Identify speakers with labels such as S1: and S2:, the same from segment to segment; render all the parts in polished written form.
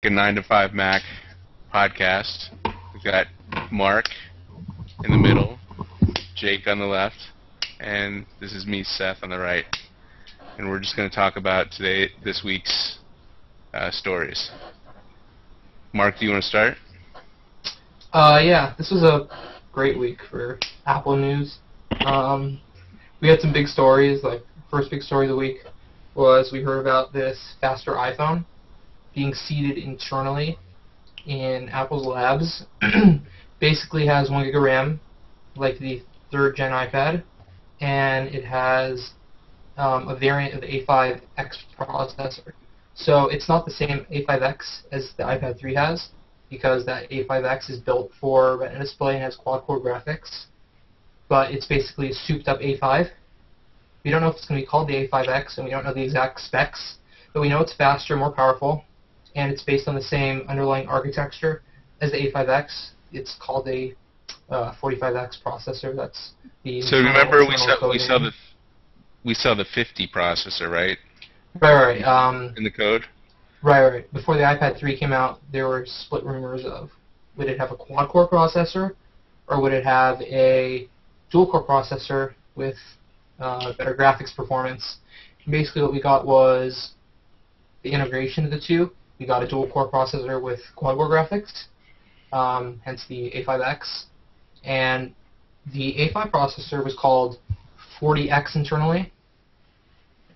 S1: A 9to5Mac podcast. We've got Mark in the middle, Jake on the left, and this is me, Seth, on the right. And we're just going to talk about this week's stories. Mark, do you want to start?
S2: Yeah, this was a great week for Apple news. We had some big stories. Like, first big story of the week was we heard about this faster iPhone being seeded internally in Apple's labs. Basically has 1 gig of RAM, like the 3rd gen iPad, and it has a variant of the A5X processor. So it's not the same A5X as the iPad 3 has, because that A5X is built for Retina display and has quad-core graphics. But it's basically a souped-up A5. We don't know if it's going to be called the A5X, and we don't know the exact specs, but we know it's faster, more powerful, and it's based on the same underlying architecture as the A5X. It's called a 45X processor. That's the
S1: So remember we saw the 50 processor, right?
S2: Right.
S1: In the code.
S2: Right. Before the iPad 3 came out, there were split rumors of would it have a quad-core processor or would it have a dual-core processor with better graphics performance. And basically what we got was the integration of the two. We got a dual-core processor with quad-core graphics, hence the A5X. And the A5 processor was called 40X internally.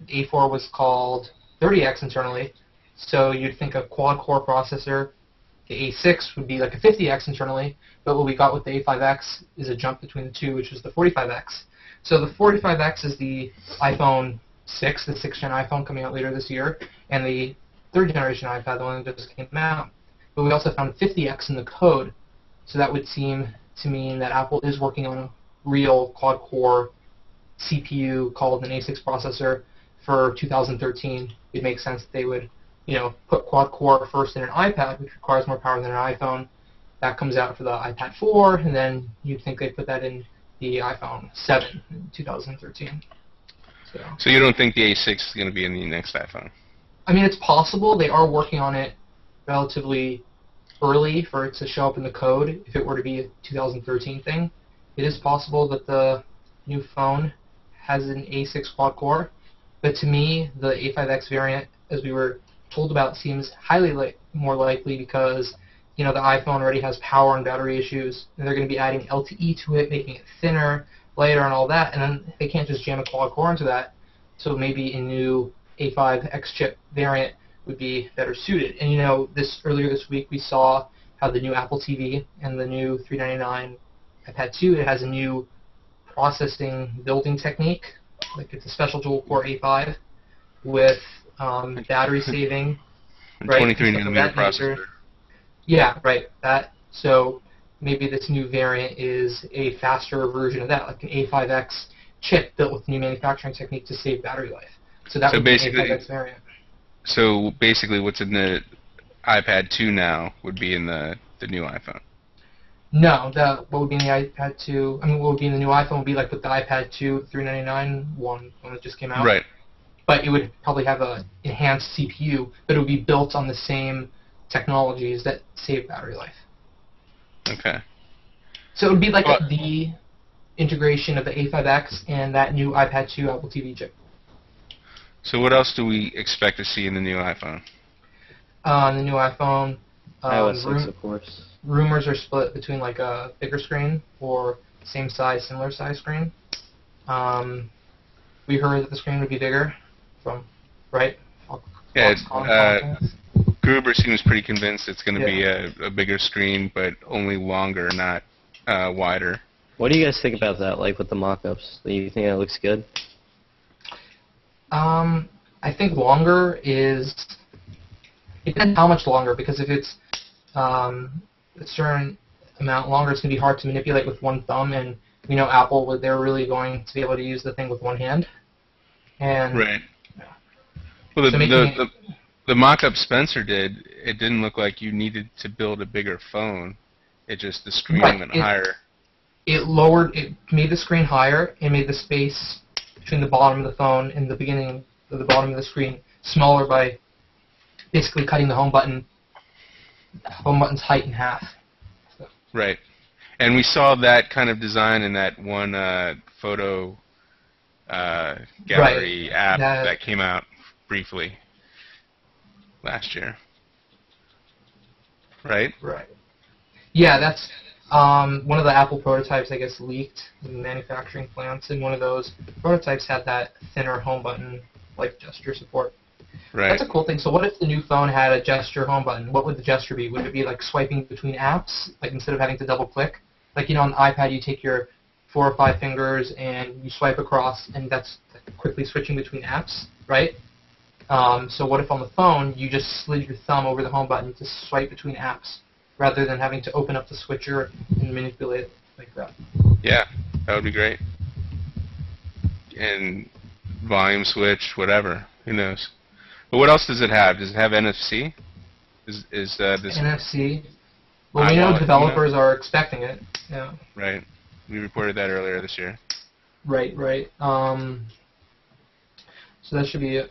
S2: The A4 was called 30X internally. So you'd think a quad-core processor, the A6 would be like a 50X internally, but what we got with the A5X is a jump between the two, which is the 45X. So the 45X is the iPhone 6, the 6th gen iPhone coming out later this year, and the 3rd generation iPad, the one that just came out. But we also found 50X in the code, so that would seem to mean that Apple is working on a real quad-core CPU called an A6 processor for 2013. It makes sense that they would, put quad-core first in an iPad, which requires more power than an iPhone. That comes out for the iPad 4, and then you'd think they'd put that in the iPhone 7 in 2013.
S1: So you don't think the A6 is going to be in the next iPhone?
S2: I mean, it's possible. They are working on it relatively early for it to show up in the code if it were to be a 2013 thing. It is possible that the new phone has an A6 quad-core, but to me, the A5X variant, as we were told about, seems highly more likely because the iPhone already has power and battery issues, and they're going to be adding LTE to it, making it thinner, lighter, and all that, and then they can't just jam a quad-core into that. So maybe a new A5X chip variant would be better suited. And earlier this week we saw how the new Apple TV and the new $399 iPad 2, it has a new processing building technique. Like it's a special dual-core A5 with battery saving, right?
S1: 23 nanometer processor.
S2: Yeah, right. So maybe this new variant is a faster version of that, like an A5X chip built with new manufacturing technique to save battery life. So that would be an A5X variant.
S1: So basically what's in the iPad 2 now would be in the new iPhone?
S2: No, what would be in the iPad 2, what would be in the new iPhone would be like with the iPad 2 $399 one when it just came out.
S1: Right.
S2: But it would probably have an enhanced CPU, but it would be built on the same technologies that save battery life.
S1: Okay.
S2: So it would be like the integration of the A5X and that new iPad 2 Apple TV chip.
S1: So what else do we expect to see in the new iPhone?
S2: The new iPhone,
S3: iOS 6, of course.
S2: Rumors are split between like a bigger screen or same size, similar size screen. We heard that the screen would be bigger from, right?
S1: Yeah, Gruber seems pretty convinced it's going to be a bigger screen, but only longer, not wider.
S3: What do you guys think about that, like with the mock-ups? Do you think that looks good?
S2: I think longer is... It depends how much longer, because if it's a certain amount longer, it's going to be hard to manipulate with one thumb, and we know Apple, they're really going to be able to use the thing with one hand. And
S1: right. Well, the mock-up Spencer did, it didn't look like you needed to build a bigger phone. It just, the screen went higher.
S2: It made the screen higher, and made the space between the bottom of the phone and the beginning of the bottom of the screen smaller by basically cutting the home button home button's height in half. So.
S1: Right. And we saw that kind of design in that one photo gallery app that came out briefly last year. Right?
S2: Right. Yeah, that's one of the Apple prototypes, I guess, leaked in manufacturing plants, and one of those prototypes had that thinner home button, like gesture support.
S1: Right.
S2: That's a cool thing. So what if the new phone had a gesture home button? What would the gesture be? Would it be like swiping between apps, like instead of having to double click? Like, you know, on the iPad you take your 4 or 5 fingers and you swipe across, and that's quickly switching between apps, right? So what if on the phone you just slid your thumb over the home button to swipe between apps, rather than having to open up the switcher and manipulate it like that?
S1: Yeah, that would be great. And volume switch, whatever. Who knows? But what else does it have? Does it have NFC? Is this
S2: NFC? Well, we know developers are expecting it. Yeah.
S1: Right. We reported that earlier this year.
S2: Right. So that should be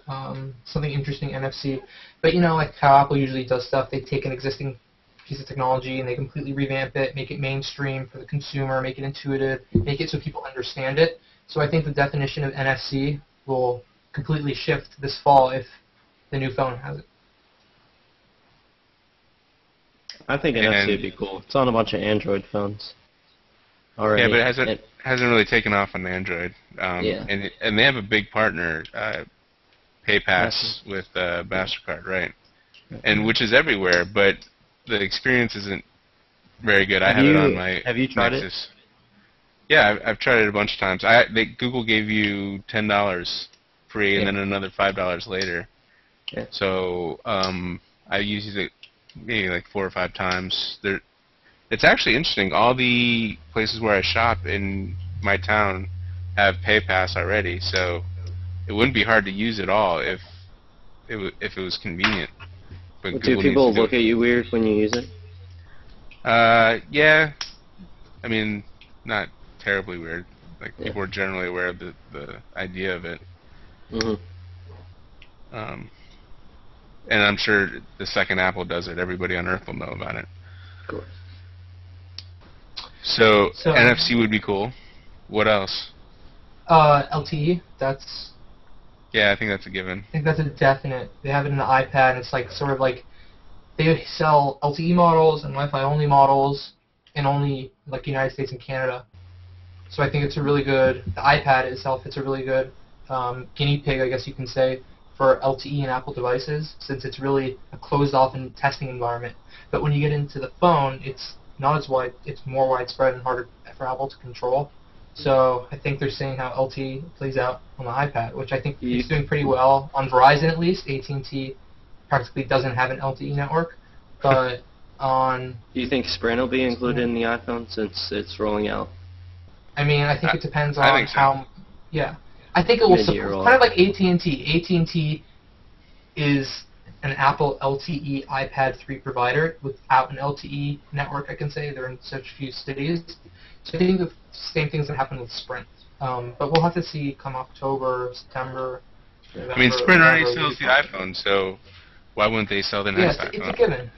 S2: something interesting, NFC. But you know, like how Apple usually does stuff, they take an existing piece of technology and they completely revamp it, make it mainstream for the consumer, make it intuitive, make it so people understand it. So I think the definition of NFC will completely shift this fall if the new phone has it.
S3: I think NFC would be cool. It's on a bunch of Android phones already.
S1: Yeah, but it hasn't really taken off on Android.
S3: Yeah.
S1: And they have a big partner, PayPass with MasterCard, right? And which is everywhere, but the experience isn't very good. I have it on my
S3: Have you tried
S1: Nexus. Yeah, I've tried it a bunch of times. Google gave you $10 free and then another $5 later.
S3: Yeah.
S1: So I used it maybe like 4 or 5 times. It's actually interesting. All the places where I shop in my town have PayPass already, so it wouldn't be hard to use at all if it was convenient. But
S3: do people look at you weird when you use it?
S1: Yeah. I mean, not terribly weird. Like people are generally aware of the idea of it.
S3: Mm-hmm.
S1: And I'm sure the second Apple does it, everybody on Earth will know about it.
S3: Of course.
S1: So NFC would be cool. What else?
S2: LTE. That's.
S1: Yeah, I think that's a given.
S2: I think that's a definite. They have it in the iPad. It's like sort of like they sell LTE models and Wi-Fi only models in only like United States and Canada. So I think it's a really good. The iPad itself, it's a really good guinea pig, I guess you can say, for LTE and Apple devices, since it's really a closed-off and testing environment. But when you get into the phone, it's not as wide. It's more widespread and harder for Apple to control. So I think they're seeing how LTE plays out on the iPad, which I think is doing pretty well on Verizon at least. AT&T practically doesn't have an LTE network, but on.
S3: Do you think Sprint will be included in the iPhone since it's rolling out?
S2: I mean, I think it depends on how. Yeah, I think it will support. Kind of like AT&T. AT&T is an Apple LTE iPad 3 provider without an LTE network. I can say they're in such few cities. So I think the same thing's going to happen with Sprint. But we'll have to see come October, September, November.
S1: I mean, Sprint already sells the iPhone, so why wouldn't they sell the next iPhone?
S2: It's a given.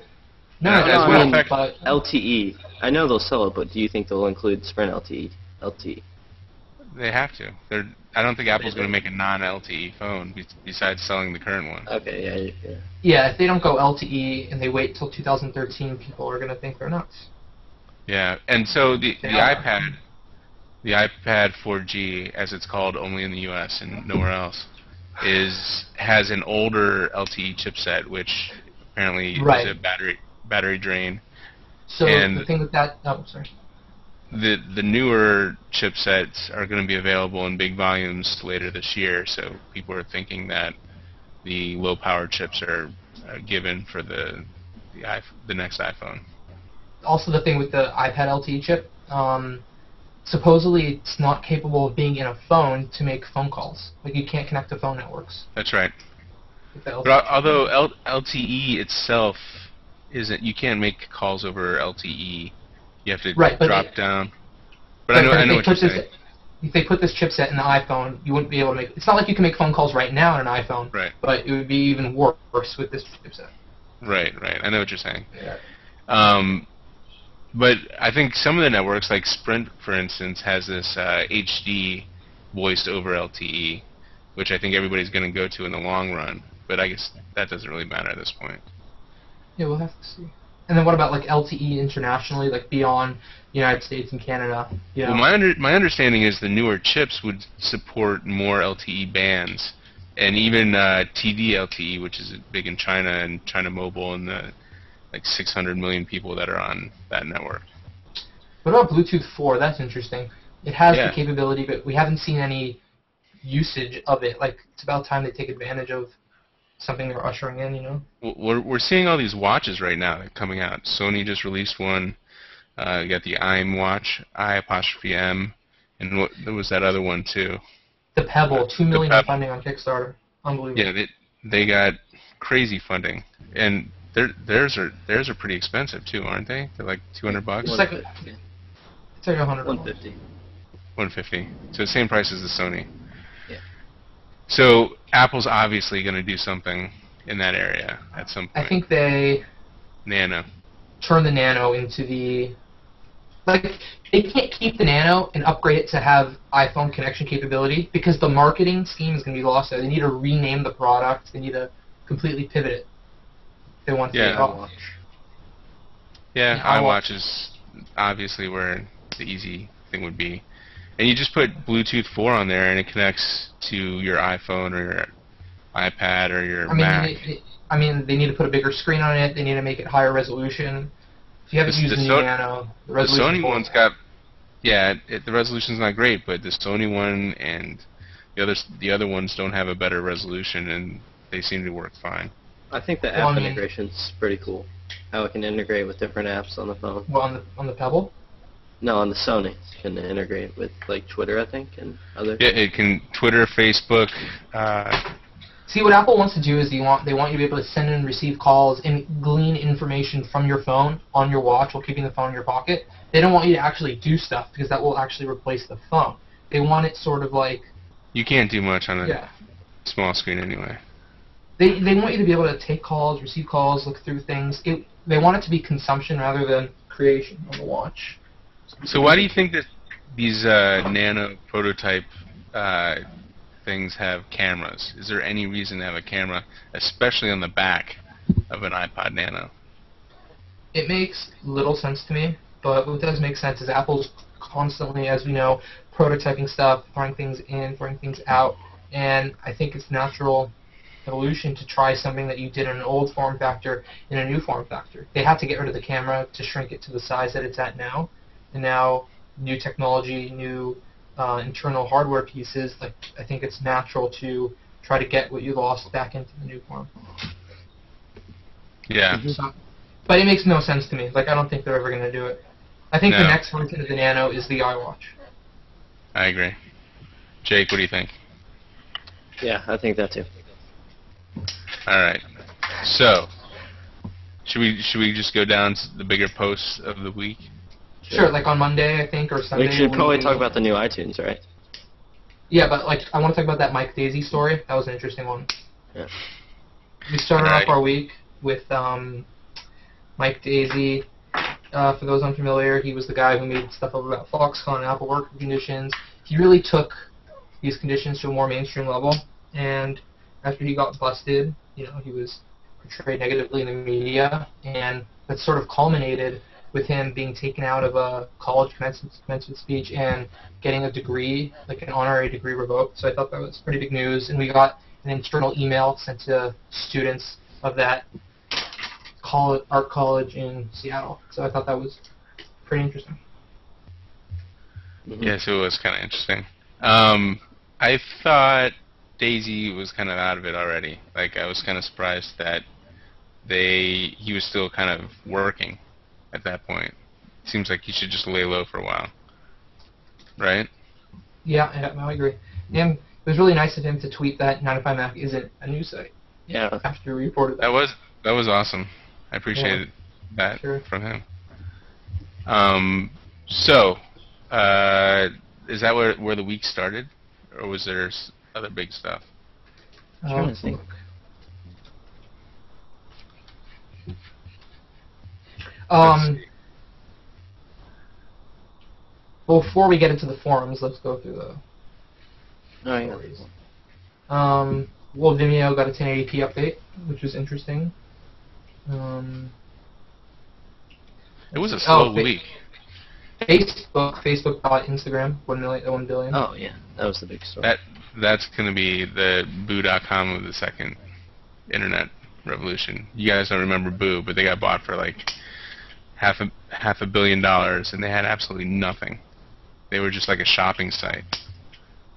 S2: No,
S3: I mean, LTE. I know they'll sell it, but do you think they'll include Sprint LTE?
S1: They have to. I don't think Apple's going to make a non-LTE phone besides selling the current one.
S3: Okay, yeah.
S2: Yeah, if they don't go LTE and they wait till 2013, people are going to think they're nuts.
S1: Yeah, and so the iPad 4G, as it's called only in the U.S. and nowhere else, has an older LTE chipset, which apparently is a battery drain.
S2: So the thing with that, sorry.
S1: The newer chipsets are going to be available in big volumes later this year, so people are thinking that the low-power chips are given for the next iPhone.
S2: Also, the thing with the iPad LTE chip, supposedly it's not capable of being in a phone to make phone calls. Like, you can't connect to phone networks.
S1: That's right. But although LTE itself isn't, you can't make calls over LTE. You have to drop down. But I know what you're saying.
S2: If they put this chipset in the iPhone, you wouldn't be able to make. It's not like you can make phone calls right now on an iPhone.
S1: Right.
S2: But it would be even worse with this chipset.
S1: Right. I know what you're saying.
S2: Yeah.
S1: But I think some of the networks, like Sprint, for instance, has this HD voiced over LTE, which I think everybody's going to go to in the long run. But I guess that doesn't really matter at this point.
S2: Yeah, we'll have to see. And then what about like LTE internationally, like beyond the United States and Canada? You know?
S1: Well, my understanding is the newer chips would support more LTE bands, and even TD-LTE, which is big in China and China Mobile, and the like 600 million people that are on that network.
S2: What about Bluetooth 4? That's interesting. It has
S1: Yeah.
S2: the capability, but we haven't seen any usage of it. Like, it's about time they take advantage of something they're ushering in, you know?
S1: We're seeing all these watches right now that are coming out. Sony just released one. You got the IM watch, I''M, and what there was that other one too.
S2: The Pebble, $2 million
S1: the
S2: in
S1: Pebble.
S2: funding on Kickstarter. Unbelievable.
S1: Yeah, they got crazy funding, and theirs are pretty expensive too, aren't they? They're like $200.
S2: It's like $100.
S3: 150.
S1: 150. So the same price as the Sony.
S3: Yeah.
S1: So Apple's obviously going to do something in that area at some point.
S2: I think they
S1: Nano.
S2: turn the Nano into the... Like, they can't keep the Nano and upgrade it to have iPhone connection capability because the marketing scheme is going to be lost there. They need to rename the product. They need to completely pivot it. They want to take off.
S1: Yeah,
S2: Yeah,
S1: iWatch is obviously where the easy thing would be. And you just put Bluetooth 4 on there and it connects to your iPhone or your iPad or your Mac.
S2: They need to put a bigger screen on it. They need to make it higher resolution. If you haven't used the new Nano, the resolution.
S1: The Sony one's got, the resolution's not great, but the Sony one and the other ones don't have a better resolution, and they seem to work fine.
S3: I think the app integration's pretty cool. How it can integrate with different apps on the phone.
S2: Well, on the Pebble?
S3: No, on the Sony. It can integrate with like Twitter, I think, and other.
S1: Yeah, it can Twitter, Facebook.
S2: See, what Apple wants to do is they want you to be able to send and receive calls and glean information from your phone on your watch while keeping the phone in your pocket. They don't want you to actually do stuff because that will actually replace the phone. They want it sort of like...
S1: You can't do much on a small screen anyway.
S2: They want you to be able to take calls, receive calls, look through things. They want it to be consumption rather than creation on the watch.
S1: So why do you think that these Nano prototype things have cameras? Is there any reason to have a camera, especially on the back of an iPod Nano?
S2: It makes little sense to me, but what does make sense is Apple's constantly, as we know, prototyping stuff, throwing things in, throwing things out, and I think it's natural evolution to try something that you did in an old form factor in a new form factor. They had to get rid of the camera to shrink it to the size that it's at now, and now new technology, new internal hardware pieces, like I think it's natural to try to get what you lost back into the new form.
S1: Yeah.
S2: But it makes no sense to me. Like, I don't think they're ever going to do it. I think the next version of the Nano is the iWatch.
S1: I agree. Jake, what do you think?
S3: Yeah, I think that too.
S1: All right. So, should we just go down to the bigger posts of the week?
S2: Sure, like on Monday, I think, or Sunday.
S3: We should probably talk about the new iTunes, right?
S2: Yeah, but like I want to talk about that Mike Daisy story. That was an interesting one.
S3: Yeah.
S2: We started off our week with Mike Daisy. For those unfamiliar, he was the guy who made stuff up about Foxconn and Apple working conditions. He really took these conditions to a more mainstream level, and after he got busted, he was portrayed negatively in the media, and that sort of culminated with him being taken out of a college commencement speech and getting a degree, like an honorary degree, revoked. So I thought that was pretty big news. And we got an internal email sent to students of that art college in Seattle. So I thought that was pretty interesting.
S1: Yes, it was kind of interesting. I thought Daisy was kind of out of it already. Like, I was kind of surprised that he was still kind of working at that point. Seems like he should just lay low for a while. Right?
S2: Yeah, I agree. And it was really nice of him to tweet that 9to5Mac isn't a news site.
S3: Yeah.
S2: After he reported that.
S1: That was awesome. I appreciated that from him. So, is that where the week started? Or was there other big stuff?
S3: I'm trying to think.
S2: Well, before we get into the forums, let's go through the stories. Well, Vimeo got a 1080p update, which was interesting.
S1: It was a slow week.
S2: Facebook bought Instagram, 1 billion.
S3: Oh yeah, that was the big story.
S1: That's going to be the boo.com of the second internet revolution. You guys don't remember Boo, but they got bought for like half a billion dollars, and they had absolutely nothing. They were just like a shopping site,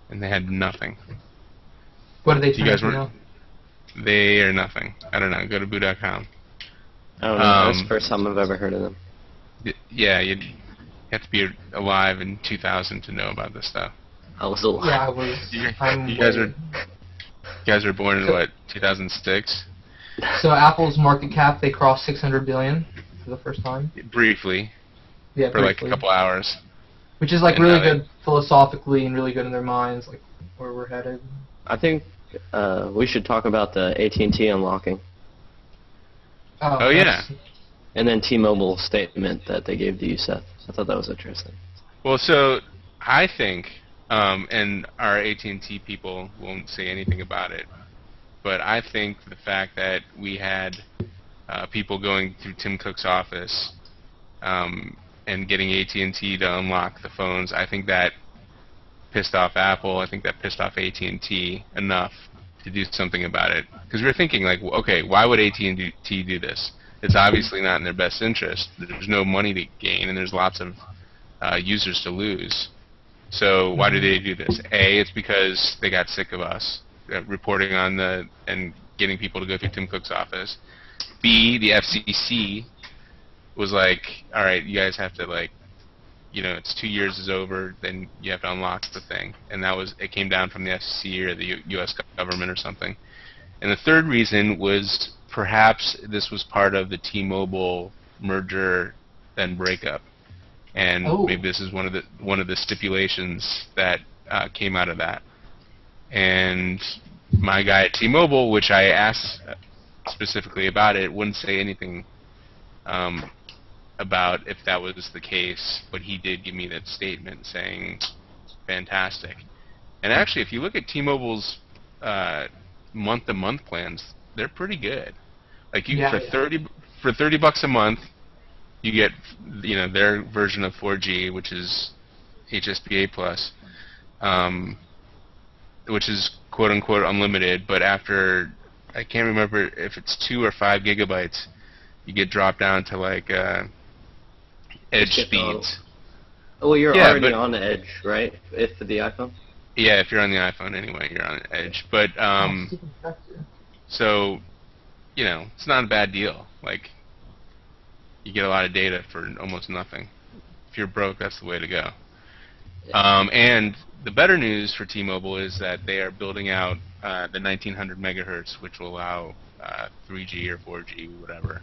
S1: and they had nothing.
S2: What are they turn into now?
S1: They are nothing. I don't know. Go to boo.com.
S3: I don't know. That's the first time I've ever heard of them.
S1: Yeah, you have to be alive in 2000 to know about this stuff.
S3: I was alive.
S2: Yeah, I was.
S1: You guys were born in what, 2006?
S2: So Apple's market cap, they crossed 600 billion for the first time.
S1: Briefly.
S2: Yeah,
S1: for like a couple hours.
S2: Which is like really good philosophically and really good in their minds, like where we're headed.
S3: I think we should talk about the AT&T unlocking.
S1: Oh yeah.
S3: And then T-Mobile's statement that they gave to you, Seth. I thought that was interesting.
S1: Well, so I think, and our AT&T people won't say anything about it, but I think the fact that we had people going through Tim Cook's office and getting AT&T to unlock the phones, I think that pissed off Apple. I think that pissed off AT&T enough to do something about it. Because we were thinking, like, okay, why would AT&T do this? It's obviously not in their best interest. There's no money to gain, and there's lots of users to lose. So why do they do this? A, it's because they got sick of us reporting on and getting people to go through Tim Cook's office. B, the FCC was like, all right, you guys have to, like, you know, it's 2 years is over, then you have to unlock the thing. And it came down from the FCC or the U.S. government or something. And the third reason was perhaps this was part of the T-Mobile merger then breakup. And maybe this is one of the stipulations that came out of that. And my guy at T-Mobile, which I asked specifically about it, wouldn't say anything about if that was the case, but he did give me that statement saying, fantastic. And actually, if you look at T-Mobile's month-to-month plans, they're pretty good. Like for $30 a month, you get their version of 4G, which is HSPA plus, which is quote unquote unlimited. But after, I can't remember if it's 2 or 5 gigabytes, you get dropped down to like edge speeds.
S3: Oh, well, you're already on the edge, right? For the iPhone.
S1: Yeah, if you're on the iPhone anyway, you're on edge. But so, it's not a bad deal. Like, you get a lot of data for almost nothing. If you're broke, that's the way to go. Yeah. And the better news for T-Mobile is that they are building out the 1900 megahertz, which will allow 3G or 4G, whatever,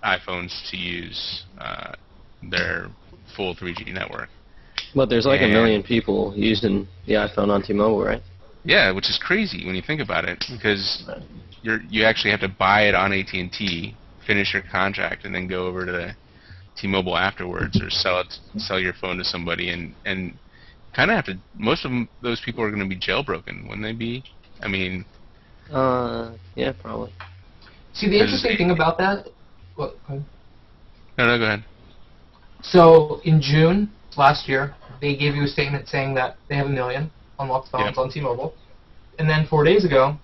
S1: iPhones to use their full 3G network.
S3: But there's like 1 million people using the iPhone on T-Mobile, right?
S1: Yeah, which is crazy when you think about it, because you actually have to buy it on AT&T, finish your contract, and then go over to T-Mobile afterwards, or sell your phone to somebody, and kind of have to. Most of those people are going to be jailbroken, wouldn't they be? I mean.
S3: Yeah, probably.
S2: See, the interesting thing about that. What?
S1: No, go ahead.
S2: So in June last year, they gave you a statement saying that they have 1 million unlocked phones on T-Mobile, and then 4 days ago,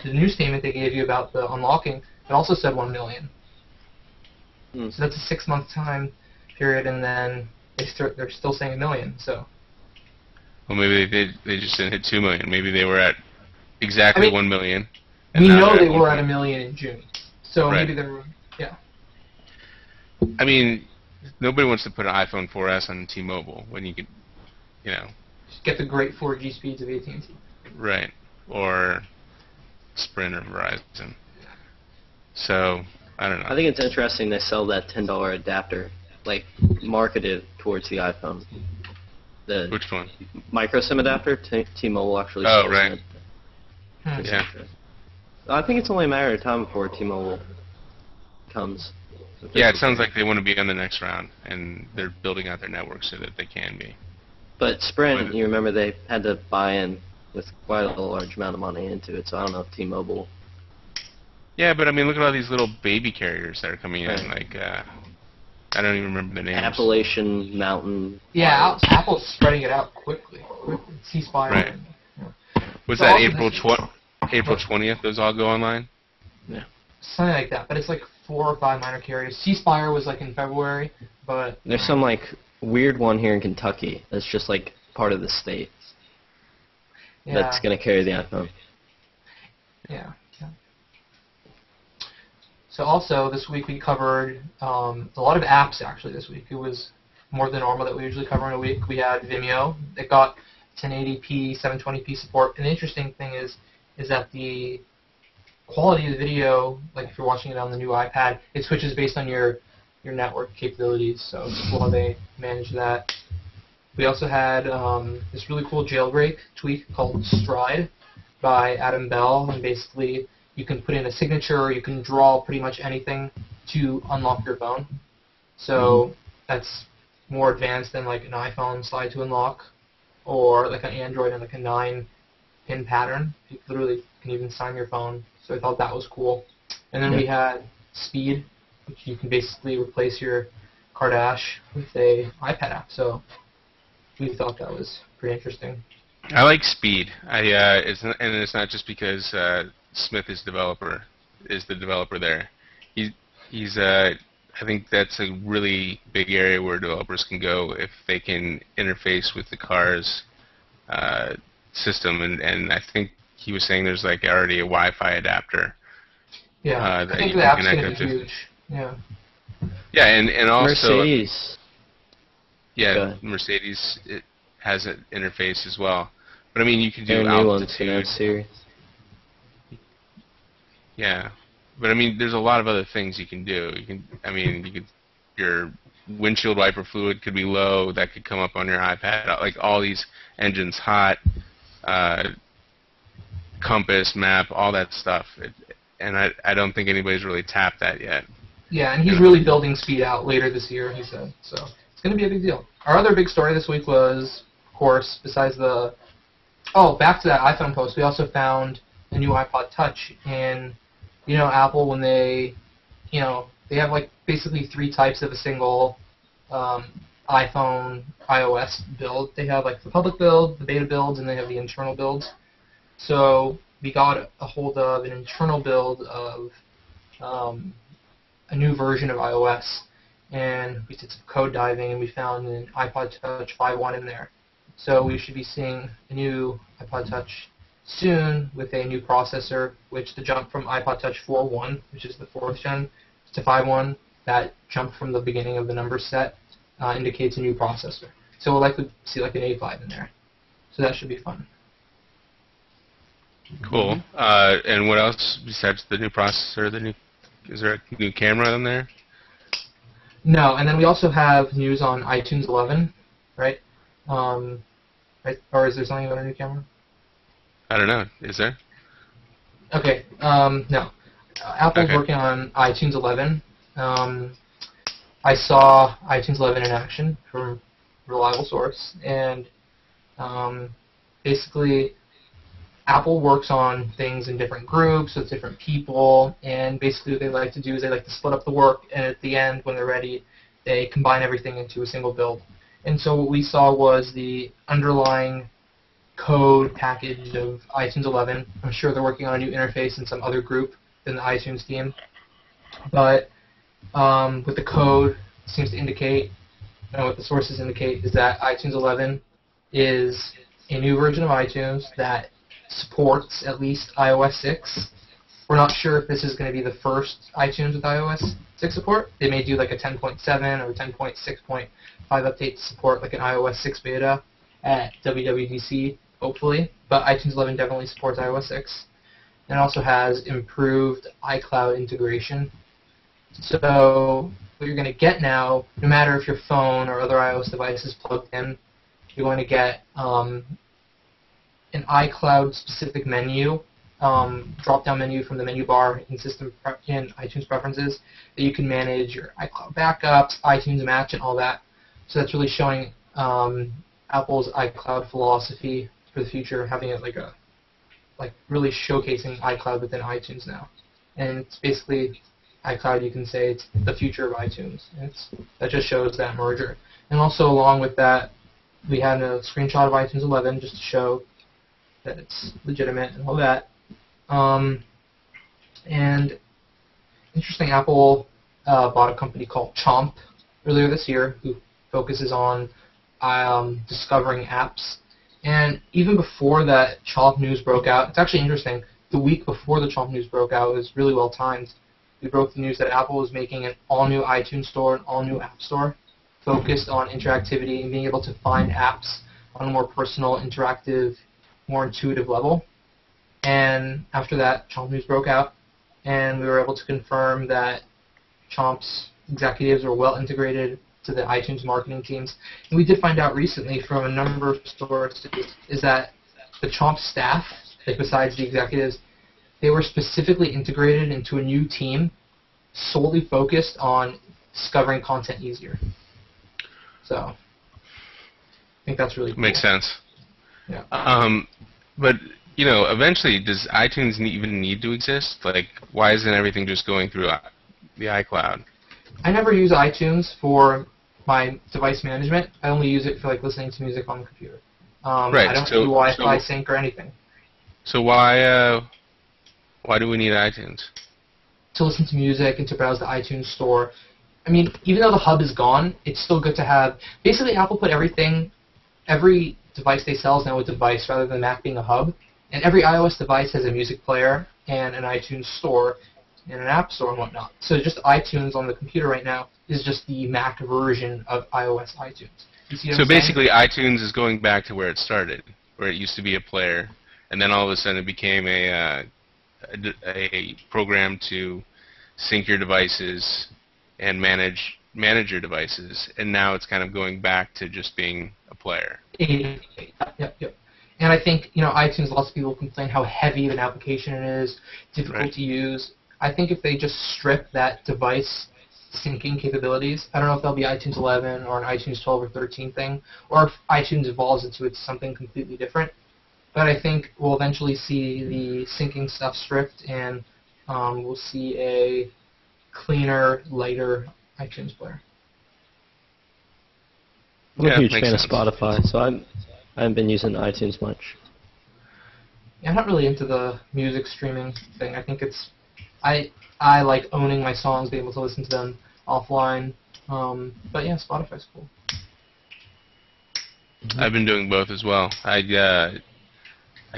S2: the new statement they gave you about the unlocking, it also said 1 million. So that's a 6-month time period, and then they're still saying 1 million. So.
S1: Well, maybe they just didn't hit 2 million. Maybe they were at exactly 1 million.
S2: We know they were at 1 million in June, so
S1: right.
S2: Maybe they were. Yeah.
S1: I mean, nobody wants to put an iPhone 4S on T-Mobile when you could,
S2: Just get the great 4G speeds of AT&T.
S1: Right, or Sprint or Verizon. So, I don't know.
S3: I think it's interesting they sell that $10 adapter, like, marketed towards the iPhone.
S1: Which one?
S3: Micro SIM adapter. T-Mobile actually sells
S1: Oh, right.
S3: it. Yeah. I think it's only a matter of time before T-Mobile comes.
S1: Yeah, it sounds like they want to be on the next round, and they're building out their network so that they can be.
S3: But Sprint, you remember they had to buy in with quite a large amount of money into it, so I don't know if T-Mobile...
S1: Yeah, but I mean, look at all these little baby carriers that are coming in.
S3: Right.
S1: Like, I don't even remember the names.
S3: Appalachian Mountain.
S2: Yeah, Apple's spreading it out quickly. C-Spire.
S1: Right.
S2: Yeah.
S1: Was
S2: So
S1: that
S2: also
S1: April 20th? Those all go online.
S3: Yeah.
S2: Something like that, but it's like 4 or 5 minor carriers. C-Spire was like in February, but...
S3: There's some like weird one here in Kentucky that's just like part of the state that's going to carry the iPhone.
S2: Yeah. So also, this week we covered a lot of apps, actually, this week. It was more than normal that we usually cover in a week. We had Vimeo. It got 1080p, 720p support. And the interesting thing is that the quality of the video, like if you're watching it on the new iPad, it switches based on your network capabilities. So it's cool how they manage that. We also had this really cool jailbreak tweak called Stride by Adam Bell, and basically you can put in a signature, you can draw pretty much anything to unlock your phone. So that's more advanced than like an iPhone slide to unlock, or like an Android and like a 9-pin pattern. You literally can even sign your phone. So I thought that was cool. And then we had Speed, which you can basically replace your Cardash with a iPad app. So we thought that was pretty interesting.
S1: I like Speed. It's not just because Smith is the developer there. He's I think that's a really big area where developers can go if they can interface with the car's system, and I think he was saying there's like already a Wi-Fi adapter.
S2: Yeah,
S1: that
S2: I think
S1: you
S2: the
S1: can
S2: app's
S1: connect
S2: going to
S1: up
S2: be
S1: to.
S2: huge. Yeah.
S1: Yeah, and also
S3: Mercedes.
S1: Mercedes it has an interface as well. But I mean, you can do
S3: Their new one's going to have
S1: altitude.
S3: Siri.
S1: Yeah, but I mean, there's a lot of other things you can do. Your windshield wiper fluid could be low. That could come up on your iPad. Like all these engines, hot, compass, map, all that stuff. And I don't think anybody's really tapped that yet.
S2: Yeah, and he's really building Speed out later this year, he said. So it's going to be a big deal. Our other big story this week was, of course, besides the... Oh, back to that iPhone post, we also found a new iPod Touch. And, Apple, when they have like basically 3 types of a single iPhone iOS build. They have like the public build, the beta builds, and they have the internal builds. So we got a hold of an internal build of a new version of iOS, and we did some code diving, and we found an iPod Touch 5.1 in there. So we should be seeing a new iPod Touch soon with a new processor, which the jump from iPod Touch 4.1, which is the 4th gen, to 5.1, that jump from the beginning of the number set indicates a new processor. So we'll likely see like an A5 in there. So that should be fun.
S1: Cool. And what else besides the new processor? Is there a new camera in there?
S2: No, and then we also have news on iTunes 11, right? Right? Or is there something about a new camera?
S1: I don't know. Is there?
S2: Okay. No. Apple's
S1: Okay.
S2: working on iTunes 11. I saw iTunes 11 in action from a reliable source, and basically Apple works on things in different groups with different people, and basically what they like to do is they like to split up the work, and at the end, when they're ready, they combine everything into a single build. And so what we saw was the underlying code package of iTunes 11. I'm sure they're working on a new interface in some other group than the iTunes team. But what the code seems to indicate, and what the sources indicate, is that iTunes 11 is a new version of iTunes that supports at least iOS 6. We're not sure if this is going to be the first iTunes with iOS 6 support. They may do like a 10.7 or 10.6.5 update to support like an iOS 6 beta at WWDC, hopefully. But iTunes 11 definitely supports iOS 6. And it also has improved iCloud integration. So what you're going to get now, no matter if your phone or other iOS device is plugged in, you're going to get an iCloud-specific menu drop-down menu from the menu bar in in iTunes preferences that you can manage your iCloud backups, iTunes Match, and all that. So that's really showing Apple's iCloud philosophy for the future, having it like really showcasing iCloud within iTunes now. And it's basically iCloud, you can say it's the future of iTunes. That just shows that merger. And also along with that, we had a screenshot of iTunes 11 just to show that it's legitimate and all that. And interesting, Apple bought a company called Chomp earlier this year who focuses on discovering apps. And even before that Chomp news broke out, it's actually interesting, the week before the Chomp news broke out, it was really well timed. We broke the news that Apple was making an all-new iTunes store, an all-new App Store, focused on interactivity and being able to find apps on a more personal, interactive, more intuitive level. And after that, Chomp news broke out, and we were able to confirm that Chomp's executives were well integrated to the iTunes marketing teams. And we did find out recently from a number of sources is that the Chomp staff, like besides the executives, they were specifically integrated into a new team solely focused on discovering content easier. So I think that's really cool.
S1: Makes sense.
S2: Yeah.
S1: But you know, eventually, does iTunes even need to exist? Like, why isn't everything just going through the iCloud?
S2: I never use iTunes for my device management. I only use it for like listening to music on the computer.
S1: Right.
S2: I don't do Wi-Fi sync or anything.
S1: So why do we need iTunes?
S2: To listen to music and to browse the iTunes store. I mean, even though the hub is gone, it's still good to have. Basically, Apple put every device they sell is now a device rather than Mac being a hub. And every iOS device has a music player and an iTunes store and an app store and whatnot. So just iTunes on the computer right now is just the Mac version of iOS iTunes. You see what I'm saying?
S1: Basically, iTunes is going back to where it started, where it used to be a player, and then all of a sudden it became a program to sync your devices and manage your devices, and now it's kind of going back to just being a player.
S2: Yep. And I think, iTunes, lots of people complain how heavy of an application it is, difficult to use. I think if they just strip that device syncing capabilities, I don't know if that'll be iTunes 11 or an iTunes 12 or 13 thing, or if iTunes evolves into something completely different. But I think we'll eventually see the syncing stuff stripped, and we'll see a cleaner, lighter iTunes player.
S3: I'm a huge fan of Spotify, so I haven't been using iTunes much.
S2: Yeah, I'm not really into the music streaming thing. I think I like owning my songs, being able to listen to them offline. But yeah, Spotify's cool.
S1: I've been doing both as well. I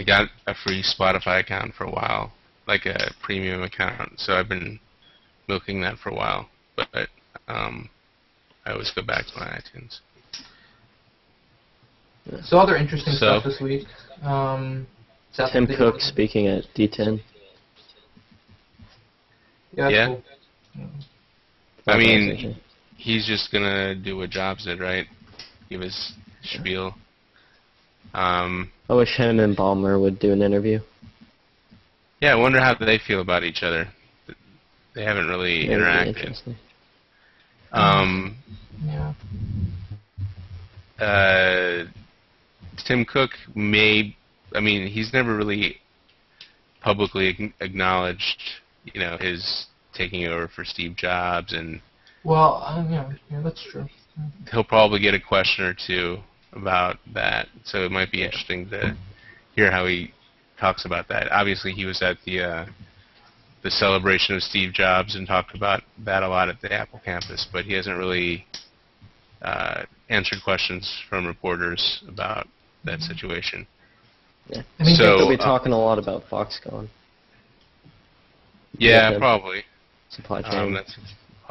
S1: got a free Spotify account for a while, like a premium account, so I've been milking that for a while. But I always go back to my iTunes.
S2: So other interesting stuff this week.
S3: Tim Cook speaking at D10.
S2: Yeah. That's cool.
S1: I mean, he's just gonna do what Jobs did, right? Give his spiel.
S3: I wish him and Ballmer would do an interview.
S1: Yeah, I wonder how they feel about each other. They haven't really interacted. Tim Cook he's never really publicly acknowledged, his taking over for Steve Jobs, and
S2: yeah, that's true.
S1: He'll probably get a question or two about that, so it might be interesting to hear how he talks about that. Obviously, he was at the celebration of Steve Jobs and talked about that a lot at the Apple campus, but he hasn't really answered questions from reporters about that situation.
S3: Yeah. I think they'll be talking a lot about Foxconn.
S1: Yeah, probably.
S3: Supply chain.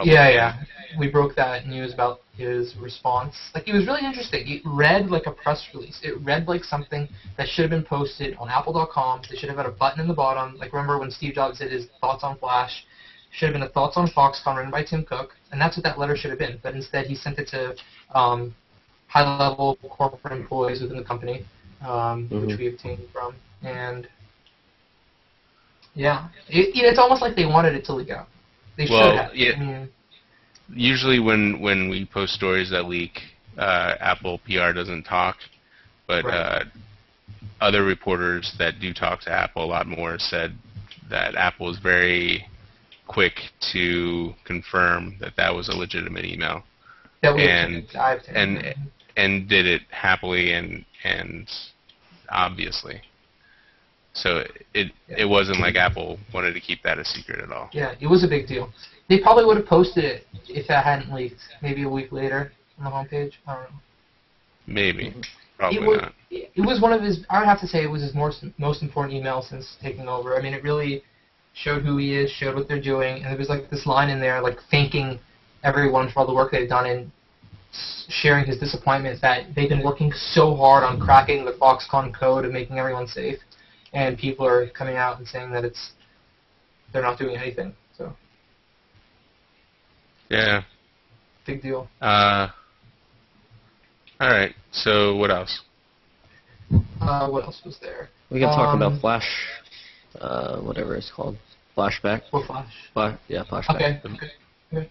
S2: Yeah. We broke that news about his response. Like, it was really interesting. It read like a press release. It read like something that should have been posted on Apple.com. They should have had a button in the bottom. Like, remember when Steve Jobs did his Thoughts on Flash? Should have been a Thoughts on Foxconn written by Tim Cook, and that's what that letter should have been. But instead, he sent it to high-level corporate employees within the company, which we obtained from. And Yeah. It's almost like they wanted it to leak out. They should have.
S1: Yeah.
S2: I mean,
S1: Usually when we post stories that leak, Apple PR doesn't talk, but
S2: right.
S1: other reporters that do talk to Apple a lot more said that Apple is very quick to confirm that that was a legitimate email,
S2: That we
S1: and
S2: dived
S1: and
S2: in.
S1: and did it happily and obviously. So it wasn't like Apple wanted to keep that a secret at all.
S2: Yeah, it was a big deal. They probably would have posted it if that hadn't leaked, maybe a week later on the homepage. I don't know.
S1: Maybe. Probably not.
S2: It was one of his. I would have to say it was his most important email since taking over. I mean, it really showed who he is, showed what they're doing, and there was like this line in there, like thanking everyone for all the work they've done and sharing his disappointment that they've been working so hard on cracking the Foxconn code and making everyone safe, and people are coming out and saying that they're not doing anything. So
S1: Yeah.
S2: big deal.
S1: All right. So what else?
S2: What else was there?
S3: We can talk about Flash, whatever it's called. Flashback.
S2: Or Flash.
S3: Flashback.
S2: Okay.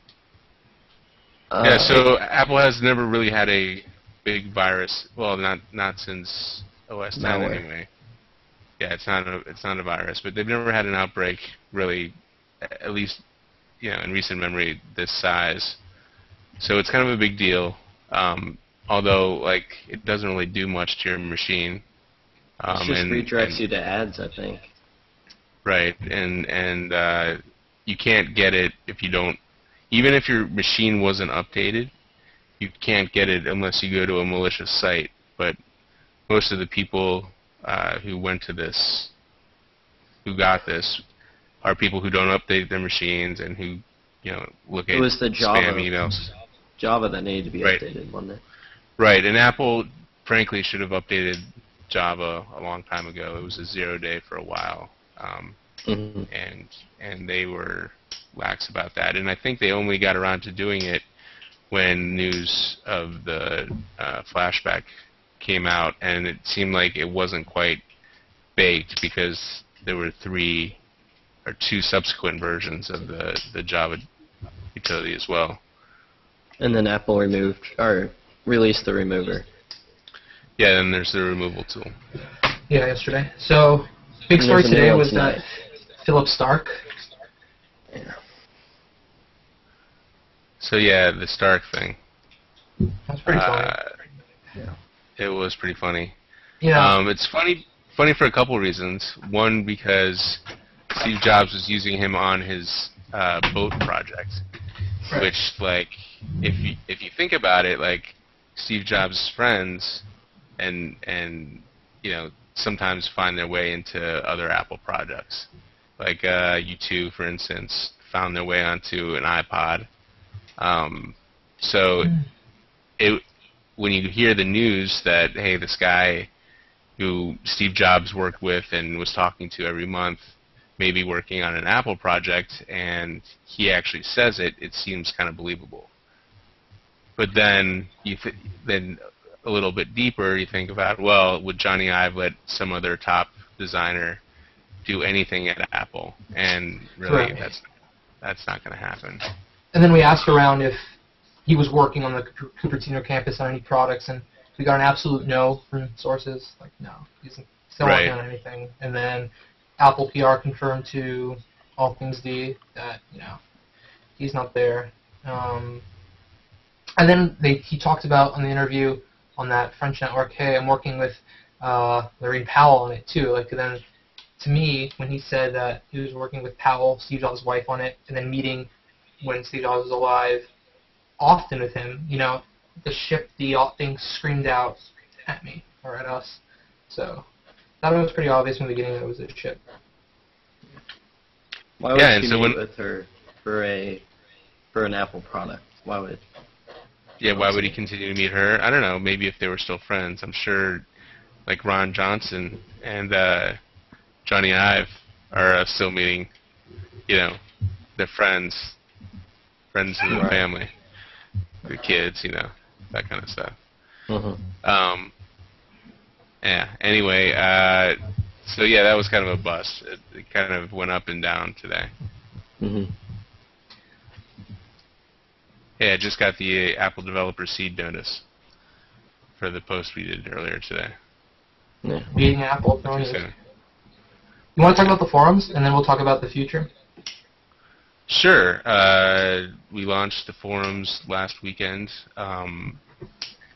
S1: Yeah, so Apple has never really had a big virus. Well, not since OS 10
S3: Malware.
S1: anyway. Yeah, it's not a virus, but they've never had an outbreak really, at least in recent memory, this size. So it's kind of a big deal. Although like it doesn't really do much to your machine.
S3: It just redirects you to ads, I think.
S1: Right, and you can't get it if you don't. Even if your machine wasn't updated, you can't get it unless you go to a malicious site. But most of the people who got this, are people who don't update their machines and who look at
S3: It was the
S1: spam emails.
S3: Java that needed to be
S1: Right.
S3: updated, wasn't it?
S1: Right, and Apple, frankly, should have updated Java a long time ago. It was a 0-day for a while, and they were lax about that. And I think they only got around to doing it when news of the flashback came out, and it seemed like it wasn't quite baked because there were 2 subsequent versions of the Java utility as well.
S3: And then Apple released the remover.
S1: Yeah, then there's the removal tool.
S2: Yeah, yesterday. So, big story
S3: there's a new
S2: today
S3: one
S2: was
S3: tonight.
S2: that Philip Stark.
S3: Yeah.
S1: So yeah, the Stark thing.
S2: That's pretty funny.
S1: It was pretty funny.
S2: Yeah.
S1: It's funny for a couple reasons. One, because Steve Jobs was using him on his boat project,
S2: Right.
S1: which, like, if you think about it, like, Steve Jobs' friends and sometimes find their way into other Apple projects. Like U2, for instance, found their way onto an iPod. So when you hear the news that, hey, this guy who Steve Jobs worked with and was talking to every month may be working on an Apple project, and he actually says it, it seems kind of believable. But then then a little bit deeper, you think about, well, would Johnny Ive let some other top designer do anything at Apple? And really,
S2: Right.
S1: that's not going to happen.
S2: And then we asked around if he was working on the Cupertino campus on any products, and we got an absolute no from sources. Like, no, he's still
S1: Right.
S2: working on anything. And then Apple PR confirmed to All Things D that he's not there. And then he talked about on the interview on that French network, hey, I'm working with Larry Powell on it too. Like, then to me, when he said that he was working with Powell, Steve Jobs' wife, on it, and then meeting when Steve Jobs was alive often with him, the thing screamed out at me or at us. So that was pretty obvious from the beginning that it was a ship.
S3: Why would
S1: Yeah,
S3: she
S1: and so
S3: meet with her for an Apple product? Why would?
S1: Yeah, why would he continue to meet her? I don't know. Maybe if they were still friends. I'm sure, like Ron Johnson and Johnny Ive are still meeting. They're friends of the
S3: Right.
S1: family, the kids, that kind of stuff.
S3: Mm-hmm.
S1: Yeah. Anyway, So yeah, that was kind of a bust. It kind of went up and down today.
S3: Mhm.
S1: Yeah, I just got the Apple Developer Seed notice for the post we did earlier today.
S3: Yeah.
S2: Beating Apple.
S1: Too soon.
S2: You want to talk about the forums, and then we'll talk about the future?
S1: Sure. We launched the forums last weekend,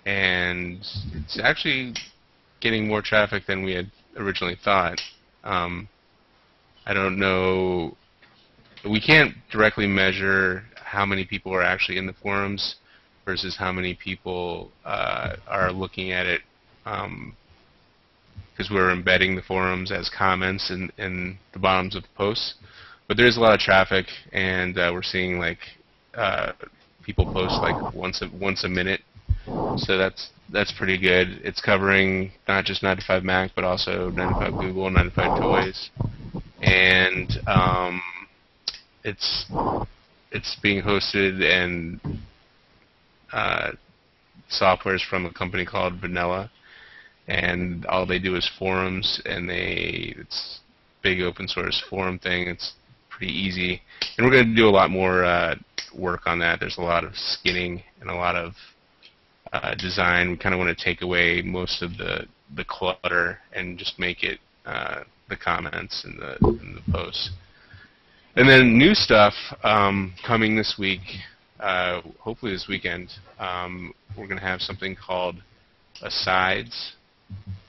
S1: and it's actually getting more traffic than we had originally thought. I don't know. We can't directly measure how many people are actually in the forums versus how many people are looking at it, because we're embedding the forums as comments in the bottoms of the posts. But there's a lot of traffic, and we're seeing like people post like once a minute, so that's pretty good. It's covering not just 9to5Mac, but also 9to5Google, 9to5Toys, and it's being hosted, and software is from a company called Vanilla, and all they do is forums, and it's big open source forum thing. It's pretty easy, and we're going to do a lot more work on that. There's a lot of skinning and a lot of design. We kind of want to take away most of the clutter and just make it the comments and the posts. And then new stuff coming this week, hopefully this weekend. We're going to have something called asides,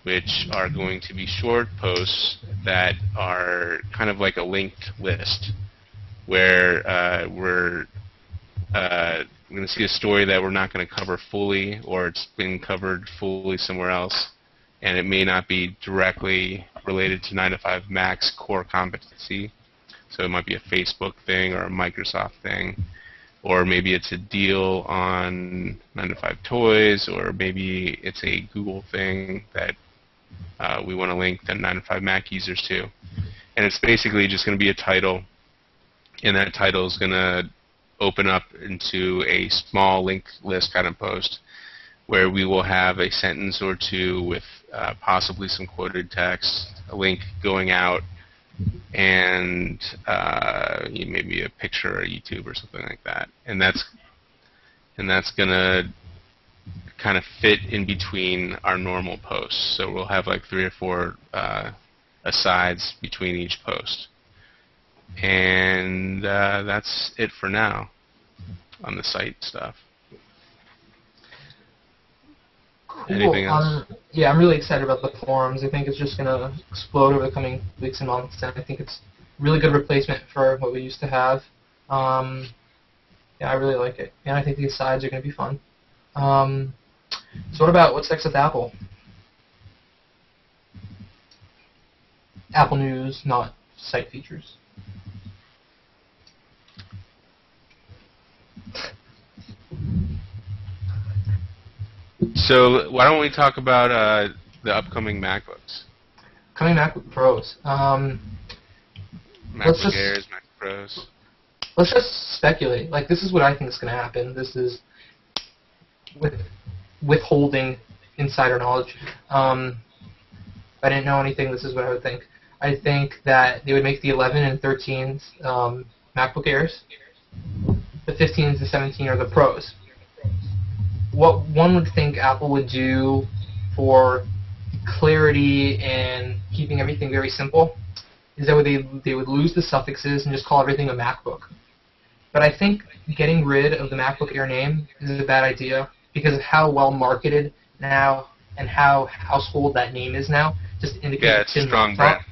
S1: which are going to be short posts that are kind of like a linked list, where we're going to see a story that we're not going to cover fully, or it's been covered fully somewhere else, and it may not be directly related to 9to5Mac's core competency. So it might be a Facebook thing or a Microsoft thing, or maybe it's a deal on 9to5Toys, or maybe it's a Google thing that we want to link the 9to5Mac users to. And it's basically just going to be a title, and that title is going to open up into a small linked list kind of post, where we will have a sentence or two with possibly some quoted text, a link going out, and maybe a picture or YouTube or something like that. And that's gonna kind of fit in between our normal posts. So we'll have like 3 or 4 asides between each post. And that's it for now on the site stuff.
S2: Cool.
S1: Anything else?
S2: Yeah, I'm really excited about the forums. I think it's just going to explode over the coming weeks and months, and I think it's a really good replacement for what we used to have. Yeah, I really like it, and I think the asides are going to be fun. So what's next with Apple? Apple news, not site features.
S1: So why don't we talk about the upcoming MacBooks?
S2: Coming MacBook Pros.
S1: MacBook Airs, Mac Pros.
S2: Let's just speculate. Like, this is what I think is going to happen. This is withholding insider knowledge. If I didn't know anything, this is what I would think. I think that they would make the 11 and 13s MacBook Airs. The 15s and 17 are the Pros. What one would think Apple would do for clarity and keeping everything very simple is that they would lose the suffixes and just call everything a MacBook. But I think getting rid of the MacBook Air name is a bad idea because of how well marketed now and how household that name is now. Just indicates
S1: it's a strong brand.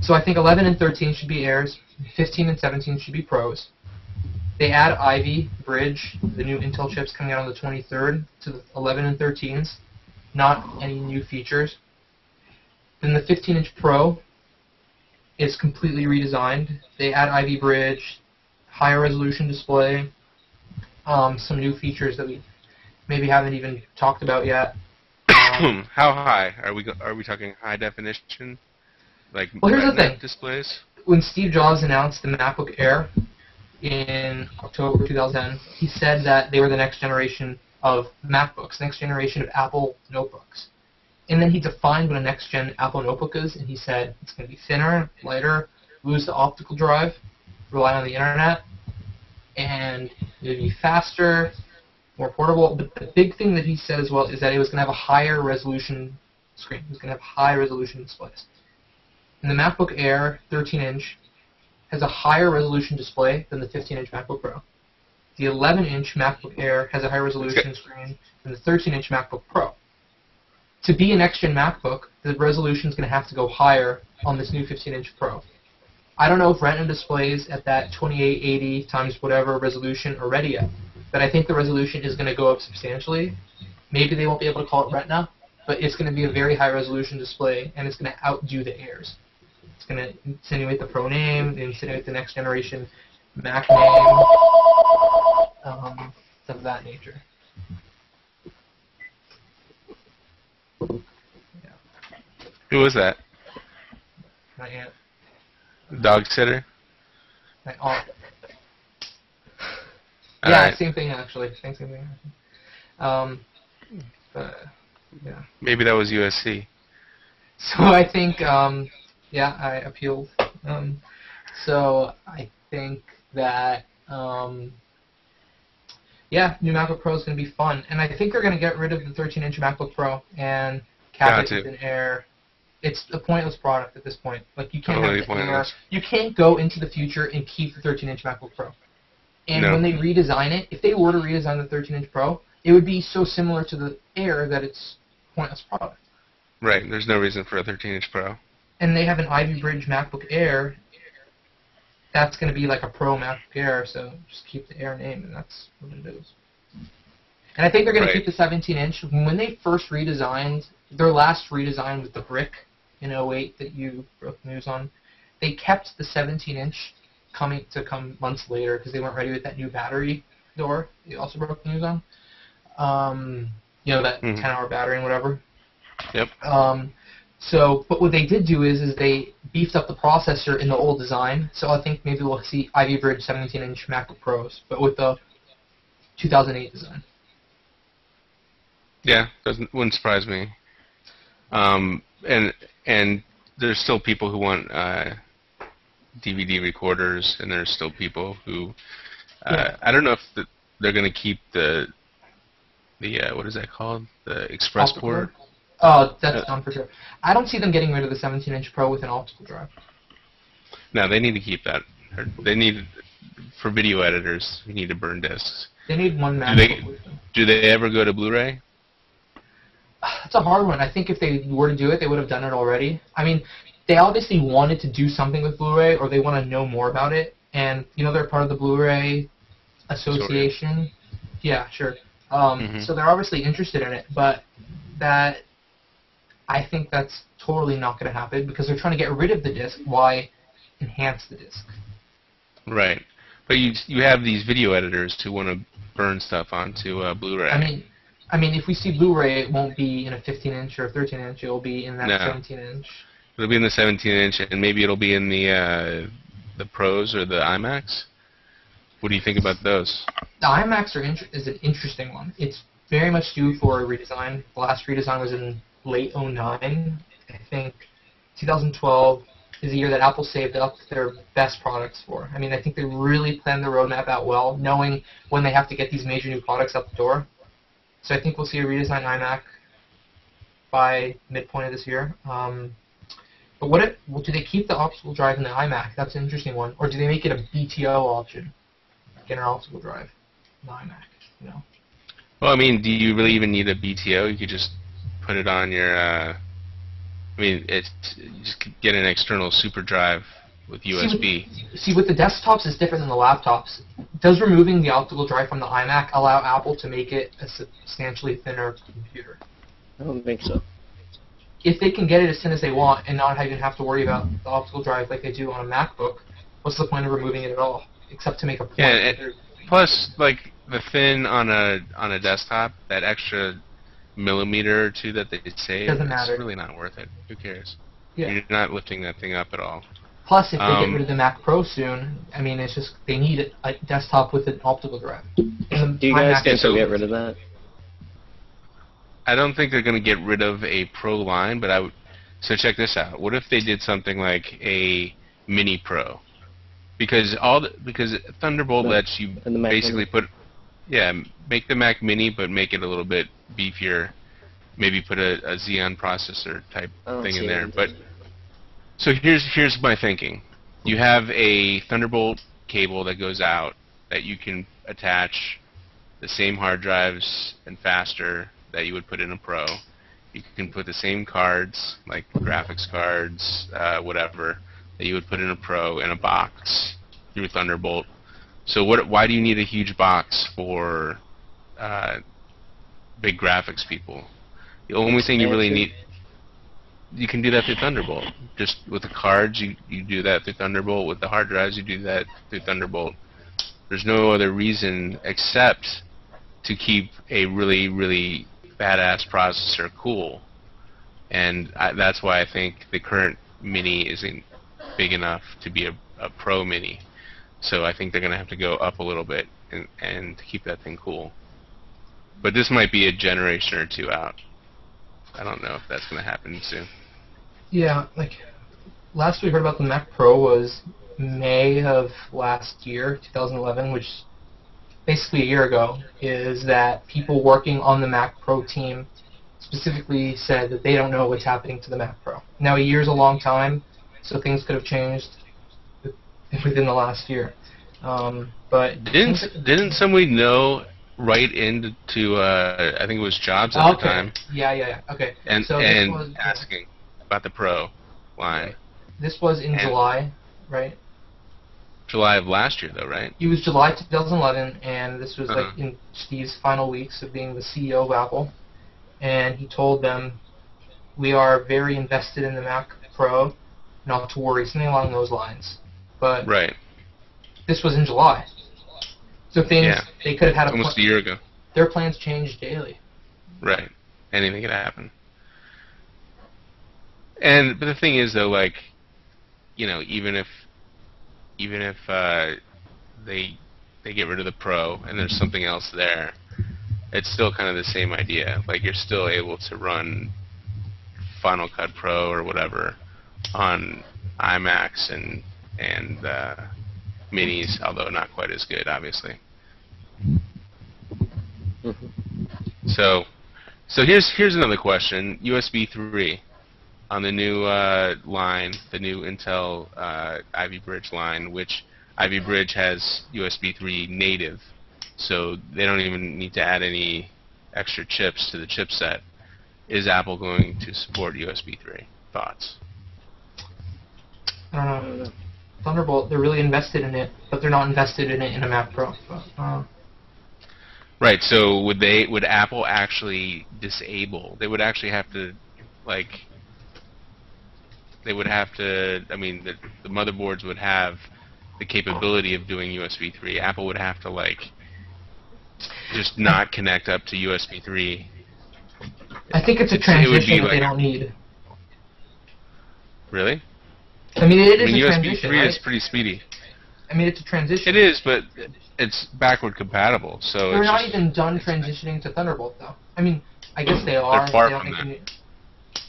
S2: So I think 11 and 13 should be Airs, 15 and 17 should be Pros. They add Ivy Bridge, the new Intel chips coming out on the 23rd, to the 11 and 13s. Not any new features. Then the 15-inch Pro is completely redesigned. They add Ivy Bridge, higher resolution display, some new features that we maybe haven't even talked about yet.
S1: How high are we talking? High definition, like
S2: well, here's the thing.
S1: Displays.
S2: When Steve Jobs announced the MacBook Air in October 2010, he said that they were the next generation of MacBooks, next generation of Apple notebooks. And then he defined what a next-gen Apple notebook is, and he said it's going to be thinner, lighter, lose the optical drive, rely on the internet, and it would be faster, more portable. But the big thing that he said as well is that it was going to have a higher resolution screen. It was going to have high resolution displays. And the MacBook Air 13-inch has a higher resolution display than the 15-inch MacBook Pro. The 11-inch MacBook Air has a higher resolution screen than the 13-inch MacBook Pro. To be a next-gen MacBook, the resolution is going to have to go higher on this new 15-inch Pro. I don't know if Retina displays at that 2880 times whatever resolution are ready yet, but I think the resolution is going to go up substantially. Maybe they won't be able to call it Retina, but it's going to be a very high resolution display, and it's going to outdo the Airs. It's going to insinuate the Pro name, insinuate the next generation Mac name, stuff of that nature. Yeah.
S1: Who was that?
S2: My aunt.
S1: Dog sitter?
S2: My aunt.
S1: All
S2: Yeah,
S1: right.
S2: same thing actually. Same thing. But yeah.
S1: Maybe that was USC.
S2: So I think yeah, I appealed. So I think that yeah, new MacBook Pro is going to be fun, and I think they're going to get rid of the 13-inch MacBook Pro and cap it with an Air. It's a pointless product at this point. Like you can't
S1: Totally
S2: have the Air.
S1: pointless.
S2: You can't go into the future and keep the 13-inch MacBook Pro. And
S1: No.
S2: when they redesign it, if they were to redesign the 13-inch Pro, it would be so similar to the Air that it's a pointless product.
S1: Right. There's no reason for a 13-inch Pro.
S2: And they have an Ivy Bridge MacBook Air. That's going to be like a Pro MacBook Air, so just keep the Air name, and that's what it is. And I think they're going to
S1: Right.
S2: keep the 17-inch. When they first redesigned, their last redesign with the brick in 08 that you broke news on, they kept the 17-inch coming to come months later because they weren't ready with that new battery door they also broke news on. You know, that 10-hour battery and whatever.
S1: Yep.
S2: So, but what they did do is they beefed up the processor in the old design. So I think maybe we'll see Ivy Bridge 17-inch MacBook Pros, but with the 2008 design.
S1: Yeah, wouldn't surprise me. And there's still people who want DVD recorders, and there's still people who I don't know if they're going to keep the what is that called? The Express port.
S2: Oh, that's done for sure. I don't see them getting rid of the 17-inch Pro with an optical drive.
S1: No, they need to keep that. They need, for video editors, you need to burn discs.
S2: They need one MacBook with them.
S1: Do they ever go to Blu-ray?
S2: It's a hard one. I think if they were to do it, they would have done it already. I mean, they obviously wanted to do something with Blu-ray, or they want to know more about it. And, you know, they're part of the Blu-ray Association. Yeah, sure. So they're obviously interested in it, but I think that's totally not going to happen because they're trying to get rid of the disc. Why enhance the disc?
S1: Right. But you have these video editors who want to burn stuff onto Blu-ray.
S2: I mean, if we see Blu-ray, it won't be in a 15-inch or 13-inch. It'll be in that 17-inch.
S1: It'll be in the 17-inch, and maybe it'll be in the Pros or the iMacs. What do you think about those?
S2: The iMacs is an interesting one. It's very much due for a redesign. The last redesign was in late 09. I think 2012 is the year that Apple saved up their best products for. I mean, I think they really planned their roadmap out well, knowing when they have to get these major new products out the door. So I think we'll see a redesigned iMac by midpoint of this year. But do they keep the optical drive in the iMac? That's an interesting one. Or do they make it a BTO option? Get an optical drive in the iMac, you know?
S1: Well, I mean, do you really even need a BTO? You could just put it on your, you just get an external super drive with USB.
S2: See, with the desktops, it's different than the laptops. Does removing the optical drive from the iMac allow Apple to make it a substantially thinner computer?
S3: I don't think so.
S2: If they can get it as thin as they want and not even have to worry about the optical drive like they do on a MacBook, what's the point of removing it at all? Except to make a point.
S1: Yeah, plus, like, the thin on a desktop, that extra millimeter or two that they save,
S2: doesn't matter.
S1: It's really not worth it. Who cares?
S2: Yeah.
S1: You're not lifting that thing up at all.
S2: Plus, if they get rid of the Mac Pro soon, I mean, it's just they need a desktop with an optical drive.
S3: Do you guys think they'll get rid of that?
S1: I don't think they're going to get rid of a Pro line, but I would. So check this out. What if they did something like a Mini Pro? Because Thunderbolt lets you basically make the Mac Mini, but make it a little bit beefier. Maybe put a Xeon processor type thing in there. But so here's my thinking. You have a Thunderbolt cable that goes out that you can attach the same hard drives and faster that you would put in a Pro. You can put the same cards, like graphics cards, whatever, that you would put in a Pro in a box through Thunderbolt. So why do you need a huge box for big graphics people? The only thing you really need, you can do that through Thunderbolt. Just with the cards, you do that through Thunderbolt. With the hard drives, you do that through Thunderbolt. There's no other reason except to keep a really, really badass processor cool. And that's why I think the current Mini isn't big enough to be a Pro Mini. So I think they're going to have to go up a little bit and to keep that thing cool. But this might be a generation or two out. I don't know if that's going to happen soon.
S2: Yeah, like, last we heard about the Mac Pro was May of last year, 2011, which basically a year ago, is that people working on the Mac Pro team specifically said that they don't know what's happening to the Mac Pro. Now, a year's a long time, so things could have changed within the last year. But
S1: didn't somebody know right into I think it was Jobs at the time?
S2: Yeah. Okay.
S1: And
S2: so
S1: asking about the Pro line.
S2: This was in July, right?
S1: July of last year, though, right?
S2: It was July 2011, and this was like in Steve's final weeks of being the CEO of Apple. And he told them, "We are very invested in the Mac Pro, not to worry," something along those lines. But this was in July, so things they could have had
S1: almost a year ago.
S2: Their plans change daily.
S1: Right, anything could happen. But the thing is, though, like, you know, even if they get rid of the Pro and there's something else there, it's still kind of the same idea. Like, you're still able to run Final Cut Pro or whatever on iMacs and Minis, although not quite as good, obviously. So here's another question: USB 3 on the new line, the new Intel Ivy Bridge line, which Ivy Bridge has USB 3 native, so they don't even need to add any extra chips to the chipset. Is Apple going to support USB 3? Thoughts?
S2: I don't know. Thunderbolt, they're really invested in it, but they're not invested in it in a Mac Pro.
S1: Right. So would Apple actually disable? They would actually have to, like, I mean, the motherboards would have the capability of doing USB 3. Apple would have to, like, just not connect up to USB 3.
S2: I think it's a transition that they don't need.
S1: Really?
S2: I mean, it is a
S1: USB
S2: transition,
S1: 3
S2: right?
S1: is pretty speedy.
S2: I mean, it's a transition.
S1: It is, but it's backward compatible, so
S2: they're
S1: it's
S2: not even done transitioning to Thunderbolt, though. I mean, I guess they are.
S1: They're far from that.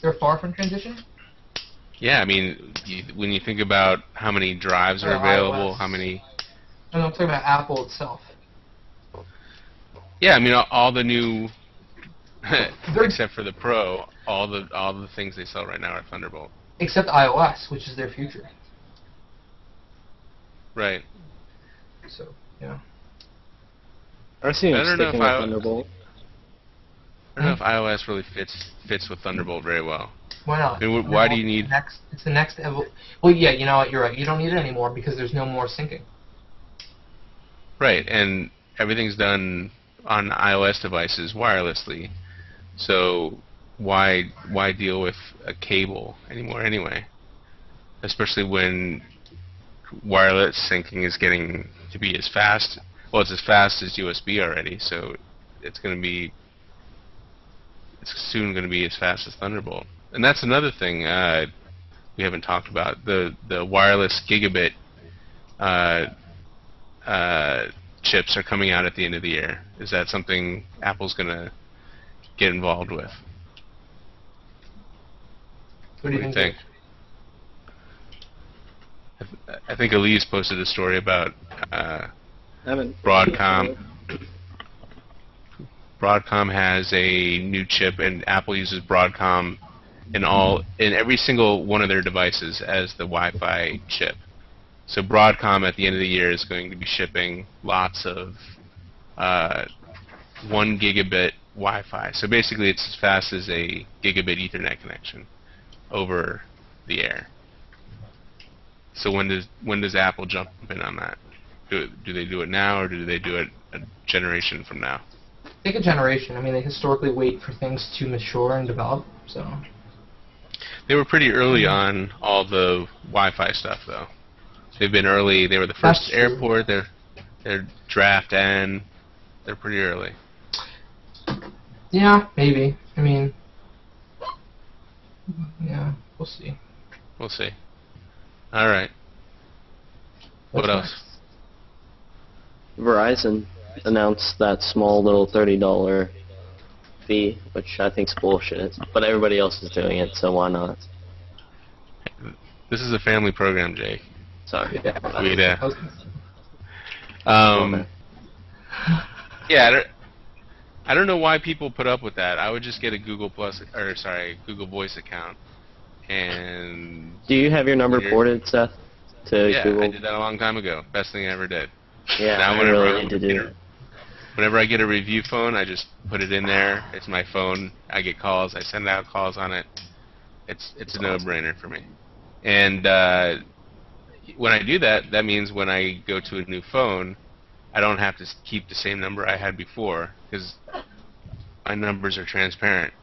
S2: They're far from transition?
S1: Yeah, I mean, when you think about how many drives are available, how many...
S2: I'm talking about Apple itself.
S1: Yeah, I mean, all the new... except for the Pro, all the things they sell right now are Thunderbolt.
S2: Except iOS, which is their future.
S1: Right.
S2: So, yeah.
S3: I see them sticking with Thunderbolt.
S1: I don't know if iOS really fits with Thunderbolt very well.
S2: Why not?
S1: I mean, why do you need...
S2: It's the next... Well, yeah, you know what, you're right. You don't need it anymore because there's no more syncing.
S1: Right, and everything's done on iOS devices wirelessly. So why deal with a cable anymore anyway? Especially when wireless syncing is getting to be as fast. Well, it's as fast as USB already, so it's soon going to be as fast as Thunderbolt. And that's another thing we haven't talked about. The wireless gigabit chips are coming out at the end of the year. Is that something Apple's going to get involved with.
S2: What do you think?
S1: I think Elise posted a story about
S3: Broadcom.
S1: Broadcom has a new chip, and Apple uses Broadcom in every single one of their devices as the Wi-Fi chip. So Broadcom at the end of the year is going to be shipping lots of 1 gigabit Wi-Fi. So basically, it's as fast as a gigabit Ethernet connection over the air. So when does Apple jump in on that? Do they do it now, or do they do it a generation from now?
S2: I think a generation. I mean, they historically wait for things to mature and develop. So
S1: they were pretty early on all the Wi-Fi stuff, though. They've been early. They were the first airport. They're Draft N. They're pretty early.
S2: Yeah, maybe. I mean, yeah, we'll see.
S1: We'll see. All right. What else?
S3: Verizon announced that small little $30 fee, which I think's bullshit. But everybody else is doing it, so why not?
S1: This is a family program, Jake.
S3: Sorry.
S1: Yeah, I don't know why people put up with that. I would just get a Google Voice account. And
S3: do you have your number ported, Seth, to Google?
S1: Yeah, I did that a long time ago. Best thing I ever did.
S3: Yeah,
S1: now
S3: I really need to do it.
S1: Whenever I get a review phone, I just put it in there. It's my phone. I get calls. I send out calls on it. It's a no-brainer for me. And when I do that, that means when I go to a new phone, I don't have to keep the same number I had before, because my numbers are transparent.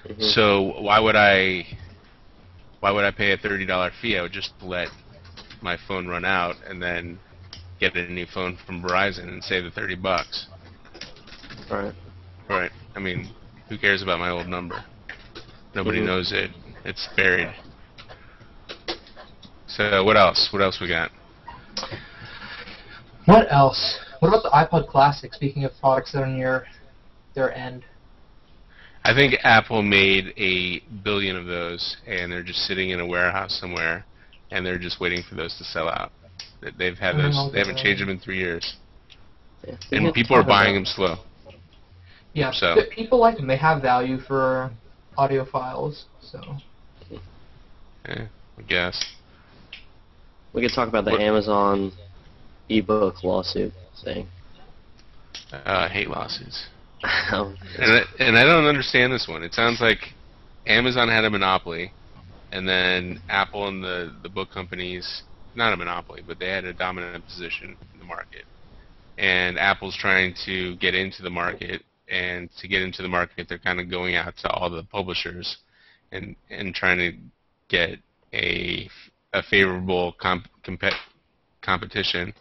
S1: Mm-hmm. So why would I pay a $30 fee? I would just let my phone run out and then get a new phone from Verizon and save the $30. Right. I mean, who cares about my old number? Nobody knows it. It's buried. So what else? What else we got?
S2: What else? What about the iPod Classic? Speaking of products that are near their end.
S1: I think Apple made 1 billion of those, and they're just sitting in a warehouse somewhere, and they're just waiting for those to sell out. They've had those. They haven't changed them in 3 years, and people are buying them slow.
S2: Yeah,
S1: so
S2: people like them. They have value for audiophiles. So.
S1: Yeah, I guess.
S3: We could talk about the Amazon ebook lawsuit thing.
S1: I hate lawsuits. And I don't understand this one. It sounds like Amazon had a monopoly, and then Apple and the book companies, not a monopoly, but they had a dominant position in the market. And Apple's trying to get into the market, and to get into the market, they're kind of going out to all the publishers and trying to get a favorable competition.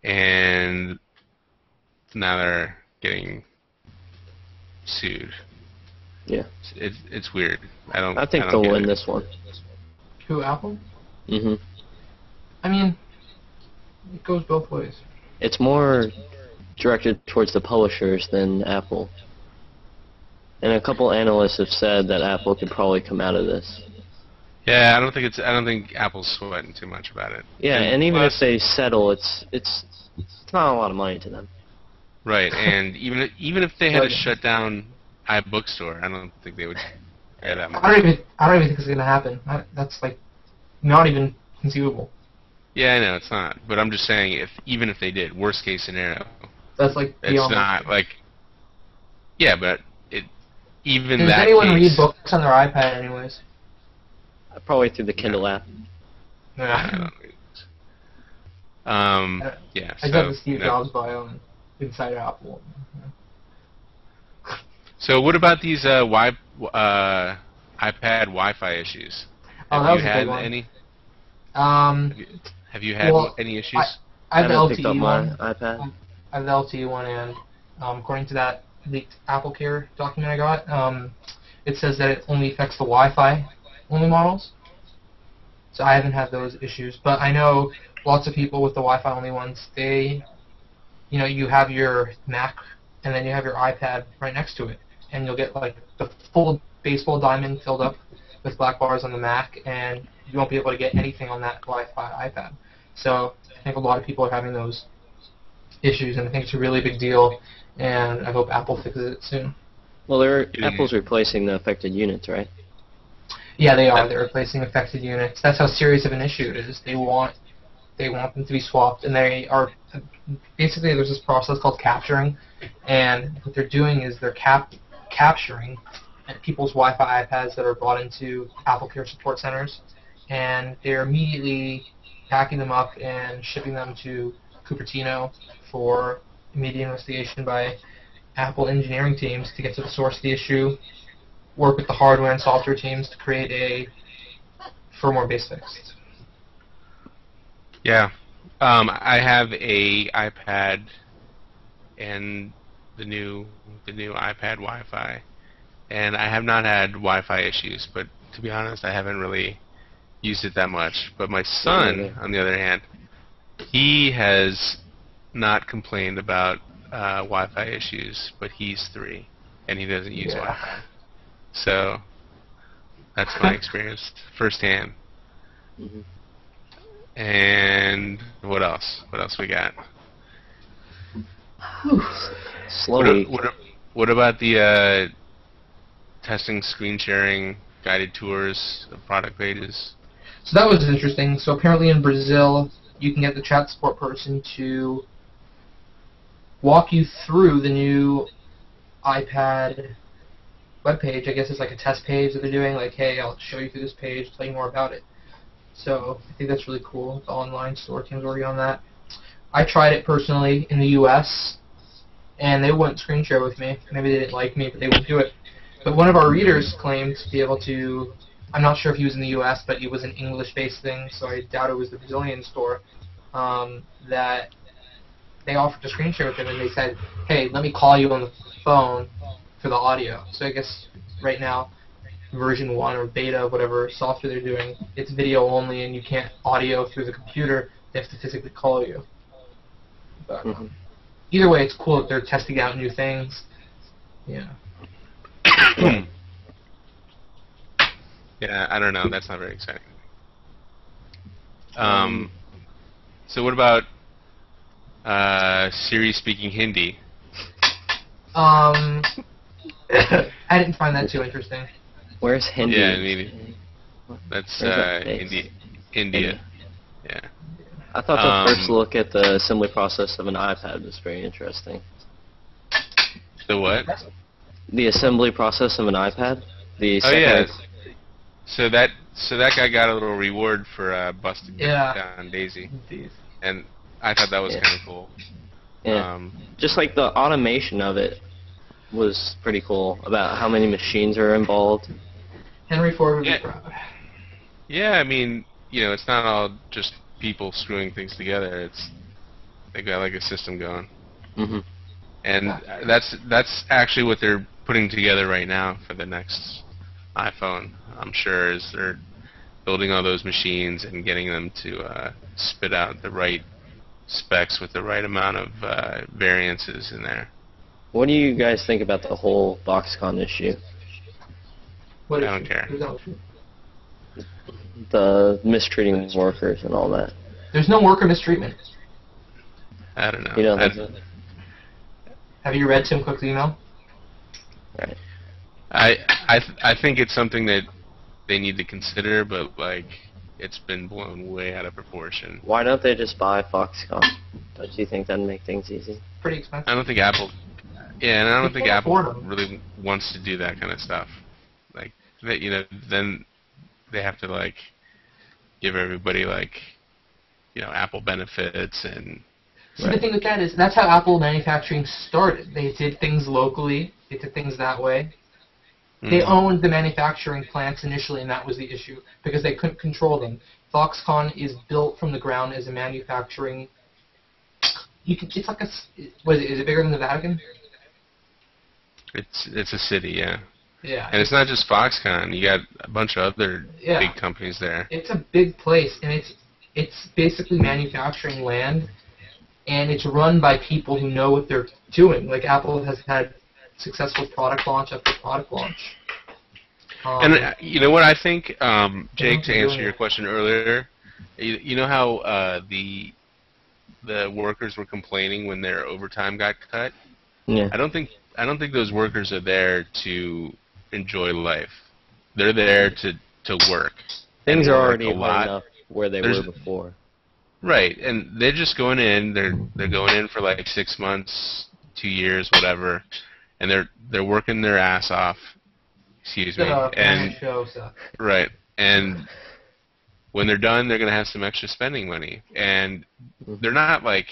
S1: And now they're getting sued.
S3: Yeah.
S1: It's weird.
S3: I think they'll win this one.
S2: Who, Apple?
S3: Mm-hmm.
S2: I mean, it goes both ways.
S3: It's more directed towards the publishers than Apple. And a couple analysts have said that Apple could probably come out of this.
S1: Yeah, I don't think Apple's sweating too much about it.
S3: Yeah, and even if they settle, it's not a lot of money to them.
S1: Right, and even if they had to shut down iBookstore, I don't think they would care that much.
S2: I don't even think it's gonna happen. That's like not even conceivable.
S1: Yeah, I know it's not, but I'm just saying, even if they did, worst case scenario.
S2: That's like
S1: it's not like. Yeah, but even
S2: Does
S1: that
S2: anyone
S1: case,
S2: read books on their iPad anyways?
S3: Probably through the Kindle app.
S2: Yeah.
S1: Yeah.
S2: I got the Steve Jobs bio inside Apple.
S1: So what about these iPad Wi-Fi issues? Have you had any? Have you had any issues?
S2: I have the
S3: picked up
S2: LTE
S3: my
S2: one.
S3: iPad.
S2: I have the LTE one, and according to that leaked AppleCare document I got, it says that it only affects the Wi-Fi only models. So I haven't had those issues, but I know lots of people with the Wi-Fi only ones. You have your Mac, and then you have your iPad right next to it, and you'll get like the full baseball diamond filled up with black bars on the Mac, and you won't be able to get anything on that Wi-Fi iPad. So I think a lot of people are having those issues, and I think it's a really big deal, and I hope Apple fixes it soon.
S3: Well, Apple's replacing the affected units, right?
S2: Yeah, they are. They're replacing affected units. That's how serious of an issue it is. They want them to be swapped, and they are basically, there's this process called capturing, and what they're doing is they're capturing people's Wi-Fi iPads that are brought into Apple Care support centers, and they're immediately packing them up and shipping them to Cupertino for immediate investigation by Apple engineering teams to get to the source of the issue, work with the hardware and software teams to create a firmware-based fix.
S1: Yeah. I have a iPad and the new iPad Wi-Fi, and I have not had Wi-Fi issues, but to be honest, I haven't really used it that much. But my son, on the other hand, he has not complained about Wi-Fi issues, but he's 3, and he doesn't use Wi-Fi. So that's my experience firsthand.
S3: Mm-hmm.
S1: And what else? What else we got?
S3: Slowly.
S1: What about the testing screen sharing guided tours of product pages?
S2: So that was interesting. So apparently in Brazil, you can get the chat support person to walk you through the new iPad webpage. I guess it's like a test page that they're doing. Like, hey, I'll show you through this page, tell you more about it. So I think that's really cool. The online store team's working on that. I tried it personally in the U.S., and they wouldn't screen share with me. Maybe they didn't like me, but they wouldn't do it. But one of our readers claimed to be able to, I'm not sure if he was in the U.S., but it was an English-based thing, so I doubt it was the Brazilian store, that they offered to screen share with him, and they said, hey, let me call you on the phone for the audio. So I guess right now, version 1 or beta, whatever software they're doing, it's video only, and you can't audio through the computer. They have to physically call you. But either way, it's cool that they're testing out new things. Yeah.
S1: Yeah, I don't know. That's not very exciting. So what about Siri speaking Hindi?
S2: I didn't find that too interesting.
S3: Where's Hindi?
S1: Yeah, maybe. That's India. Yeah.
S3: I thought the first look at the assembly process of an iPad was very interesting.
S1: The what?
S3: The assembly process of an iPad. The second.
S1: Yeah. So that guy got a little reward for busting down Daisy, and I thought that was kind of cool.
S3: Yeah. Just like the automation of it was pretty cool about how many machines are involved.
S2: Henry Ford would be proud.
S1: Yeah, I mean, it's not all just people screwing things together. They got like a system going.
S3: Mm-hmm.
S1: And that's actually what they're putting together right now for the next iPhone. I'm sure is they're building all those machines and getting them to spit out the right specs with the right amount of variances in there.
S3: What do you guys think about the whole Foxconn issue?
S1: I don't care.
S3: The mistreating workers and all that.
S2: There's no worker mistreatment.
S1: I don't know.
S3: You don't think so?
S2: Have you read Tim Cook's email?
S3: Right. I
S1: think it's something that they need to consider, but like it's been blown way out of proportion.
S3: Why don't they just buy Foxconn? Don't you think that'd make things easy?
S2: Pretty expensive.
S1: I don't think Apple. Yeah, and I don't think Apple really wants to do that kind of stuff. Like that, then they have to like give everybody like Apple benefits and.
S2: See, the thing with that is that's how Apple manufacturing started. They did things locally. They did things that way. They owned the manufacturing plants initially, and that was the issue because they couldn't control them. Foxconn is built from the ground as a manufacturing. It's like what is it? Is it bigger than the Vatican?
S1: It's a city, yeah.
S2: Yeah.
S1: And it's not just Foxconn. You got a bunch of other big companies there.
S2: It's a big place, and it's basically manufacturing land, and it's run by people who know what they're doing. Like Apple has had successful product launch after product launch.
S1: And you know what I think, Jake, to
S2: Yeah.
S1: answer your question earlier, you know how the workers were complaining when their overtime got cut?
S3: Yeah.
S1: I don't think those workers are there to enjoy life. They're there to work.
S3: Things
S1: and
S3: are
S1: work
S3: already
S1: a
S3: hard
S1: lot.
S3: enough where they
S1: There's-
S3: were before.
S1: Right, and they're just going in. They're going in for like 6 months, 2 years, whatever, and they're working their ass off. Excuse me. And
S2: Show, so.
S1: right, and when they're done, they're gonna have some extra spending money, and they're not like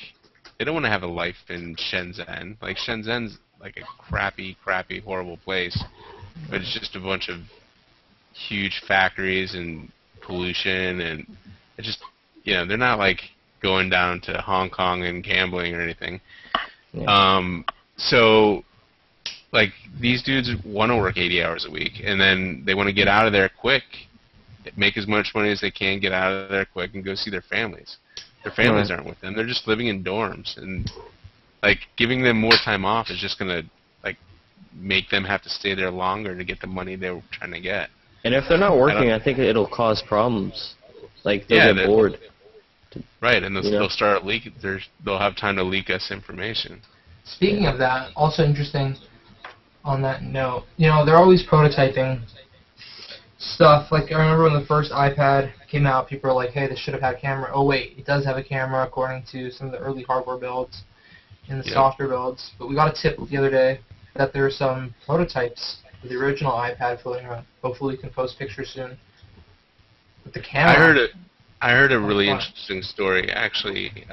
S1: they don't want to have a life in Shenzhen. Like Shenzhen's like a crappy, horrible place, but it's just a bunch of huge factories and pollution, and it just they're not like going down to Hong Kong and gambling or anything.
S3: Yeah.
S1: So like these dudes want to work 80 hours a week, and then they want to get out of there quick, make as much money as they can, get out of there quick, and go see their families. Their families aren't with them; they're just living in dorms, and like giving them more time off is just gonna like make them have to stay there longer to get the money they were trying to get.
S3: And if they're not working, I think it'll cause problems. Like they'll get bored.
S1: Right, and they'll start leaking. They'll have time to leak us information.
S2: Speaking of that, also interesting on that note, they're always prototyping stuff. Like, I remember when the first iPad came out, people were like, hey, this should have had a camera. Oh, wait, it does have a camera according to some of the early hardware builds and the software builds. But we got a tip the other day that there are some prototypes of the original iPad floating around. Hopefully we can post pictures soon with the camera.
S1: I heard a really interesting story, actually.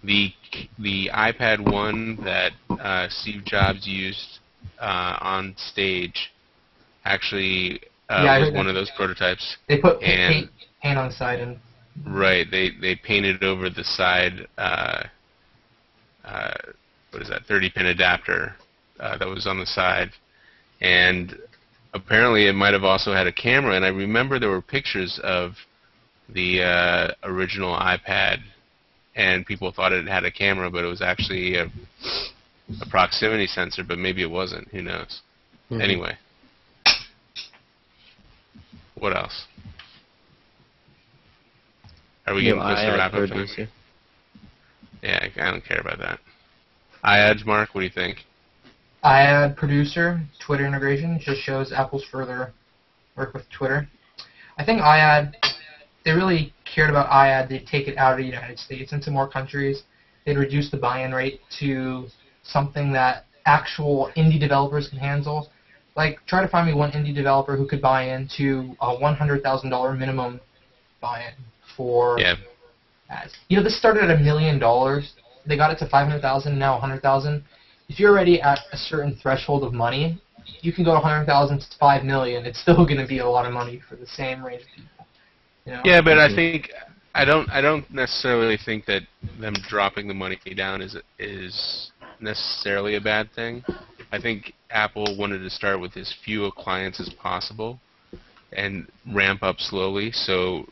S1: The iPad 1 that Steve Jobs used on stage actually was one of those prototypes.
S2: They put paint on the side and
S1: right. They painted over the side. What is that? 30-pin adapter that was on the side, and apparently it might have also had a camera. And I remember there were pictures of the original iPad, and people thought it had a camera, but it was actually a proximity sensor, but maybe it wasn't. Who knows?
S3: Mm-hmm.
S1: Anyway. What else? Are we getting close to wrap-up time? Yeah, I don't care about that. iAds, Mark, what do you think?
S2: iAd producer, Twitter integration, just shows Apple's further work with Twitter. I think iAd, they really cared about iAd. They'd take it out of the United States into more countries. They'd reduce the buy-in rate to something that actual indie developers can handle. Like, try to find me one indie developer who could buy into a $100,000 minimum buy-in for ads. This started at $1 million. They got it to $500,000, now $100,000. If you're already at a certain threshold of money, you can go to $100,000 to $5 million. It's still going to be a lot of money for the same range of people.
S1: Yeah, but I think I don't necessarily think that them dropping the money down is necessarily a bad thing. I think Apple wanted to start with as few clients as possible and ramp up slowly. So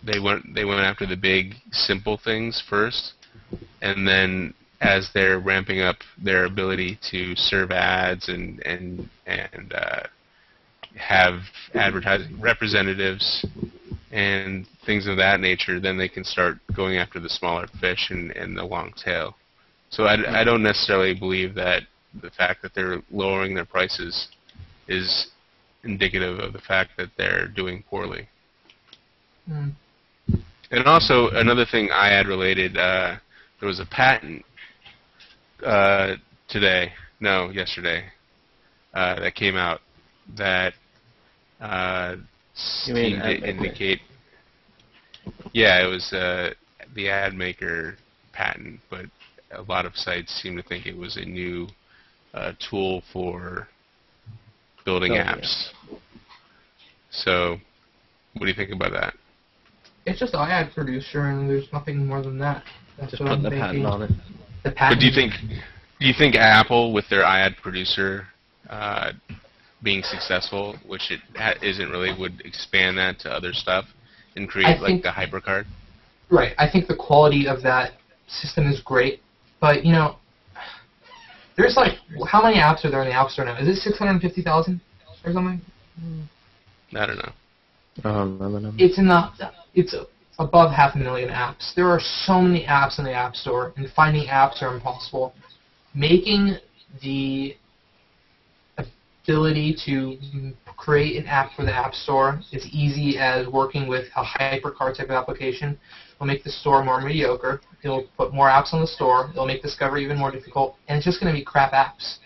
S1: they went after the big, simple things first, and then as they're ramping up their ability to serve ads and have advertising representatives and things of that nature, then they can start going after the smaller fish and the long tail. So I don't necessarily believe that the fact that they're lowering their prices is indicative of the fact that they're doing poorly.
S2: Mm.
S1: And also, another thing iAd related, there was a patent yesterday, that came out that seemed to indicate, it was the ad maker patent, but a lot of sites seem to think it was a new tool for building apps. So, what do you think about that?
S2: It's just iAd producer, and there's nothing more than that. That's
S3: just putting the patent on it.
S2: The patent.
S1: But do you think Apple, with their iAd producer being successful, which it isn't really, would expand that to other stuff and create like the HyperCard? Right.
S2: I think the quality of that system is great, but the There's like, how many apps are there in the App Store now? Is it 650,000 or something?
S1: I don't know.
S2: It's above 500,000 apps. There are so many apps in the App Store, and finding apps are impossible. Making the ability to create an app for the App Store as easy as working with a HyperCard type of application will make the store more mediocre. It'll put more apps on the store. It'll make discovery even more difficult, and it's just going to be crap apps.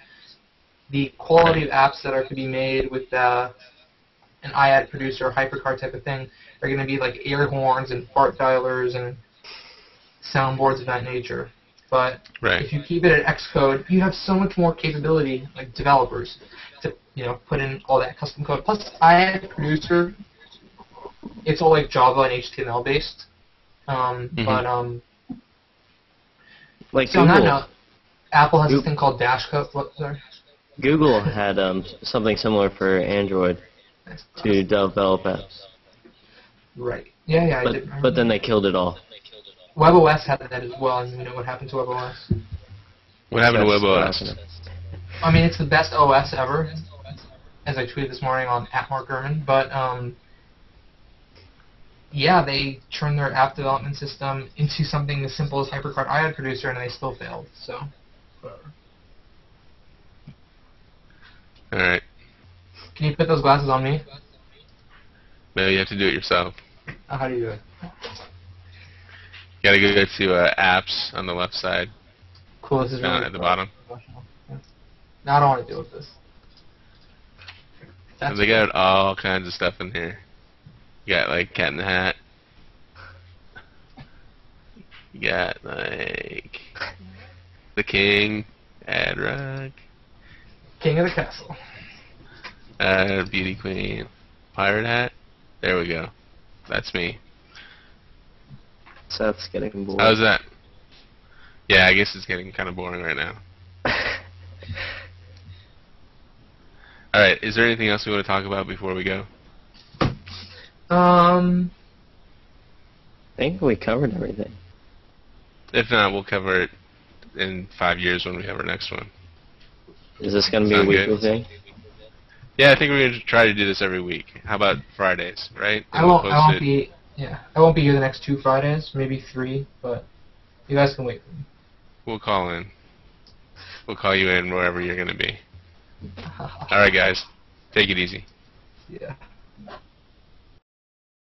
S2: The quality of apps that are to be made with an iAd producer or HyperCard type of thing are going to be like air horns and fart dialers and soundboards of that nature. But if you keep it at Xcode, you have so much more capability, like developers, to put in all that custom code. Plus, iAd producer, it's all like Java and HTML based.
S3: Like
S2: so
S3: Google,
S2: on that note, Apple has this thing called Dash Code. Sorry.
S3: Google had something similar for Android to develop apps.
S2: Right. Yeah, I did.
S3: But then they killed it all.
S2: WebOS had that as well, and you know what happened to WebOS?
S1: What happened to WebOS?
S2: I mean, it's the best OS ever, as I tweeted this morning on @MarkGurman, but yeah, they turned their app development system into something as simple as HyperCard iAd producer, and they still failed. So.
S1: All right.
S2: Can you put those glasses on me?
S1: No, you have to do it yourself.
S2: How do you do it?
S1: You gotta go to apps on the left side.
S2: Cool. This is
S1: down
S2: really
S1: at the bottom.
S2: Now I don't want to deal with this.
S1: They got all kinds of stuff in here. You got like Cat in the Hat. You got like the King, Ad Rock,
S2: King of the Castle,
S1: Beauty Queen, Pirate Hat. There we go. That's me.
S3: Seth's getting bored.
S1: How's that? Yeah, I guess it's getting kind of boring right now. Alright, is there anything else we want to talk about before we go?
S3: I think we covered everything.
S1: If not, we'll cover it in 5 years when we have our next one.
S3: Is this going to be a weekly thing?
S1: Yeah, I think we're going to try to do this every week. How about Fridays, right?
S2: I won't be here the next 2 Fridays, maybe 3, but you guys can wait for me.
S1: We'll call in. We'll call you in wherever you're going to be. Alright, guys. Take it easy.
S2: Yeah.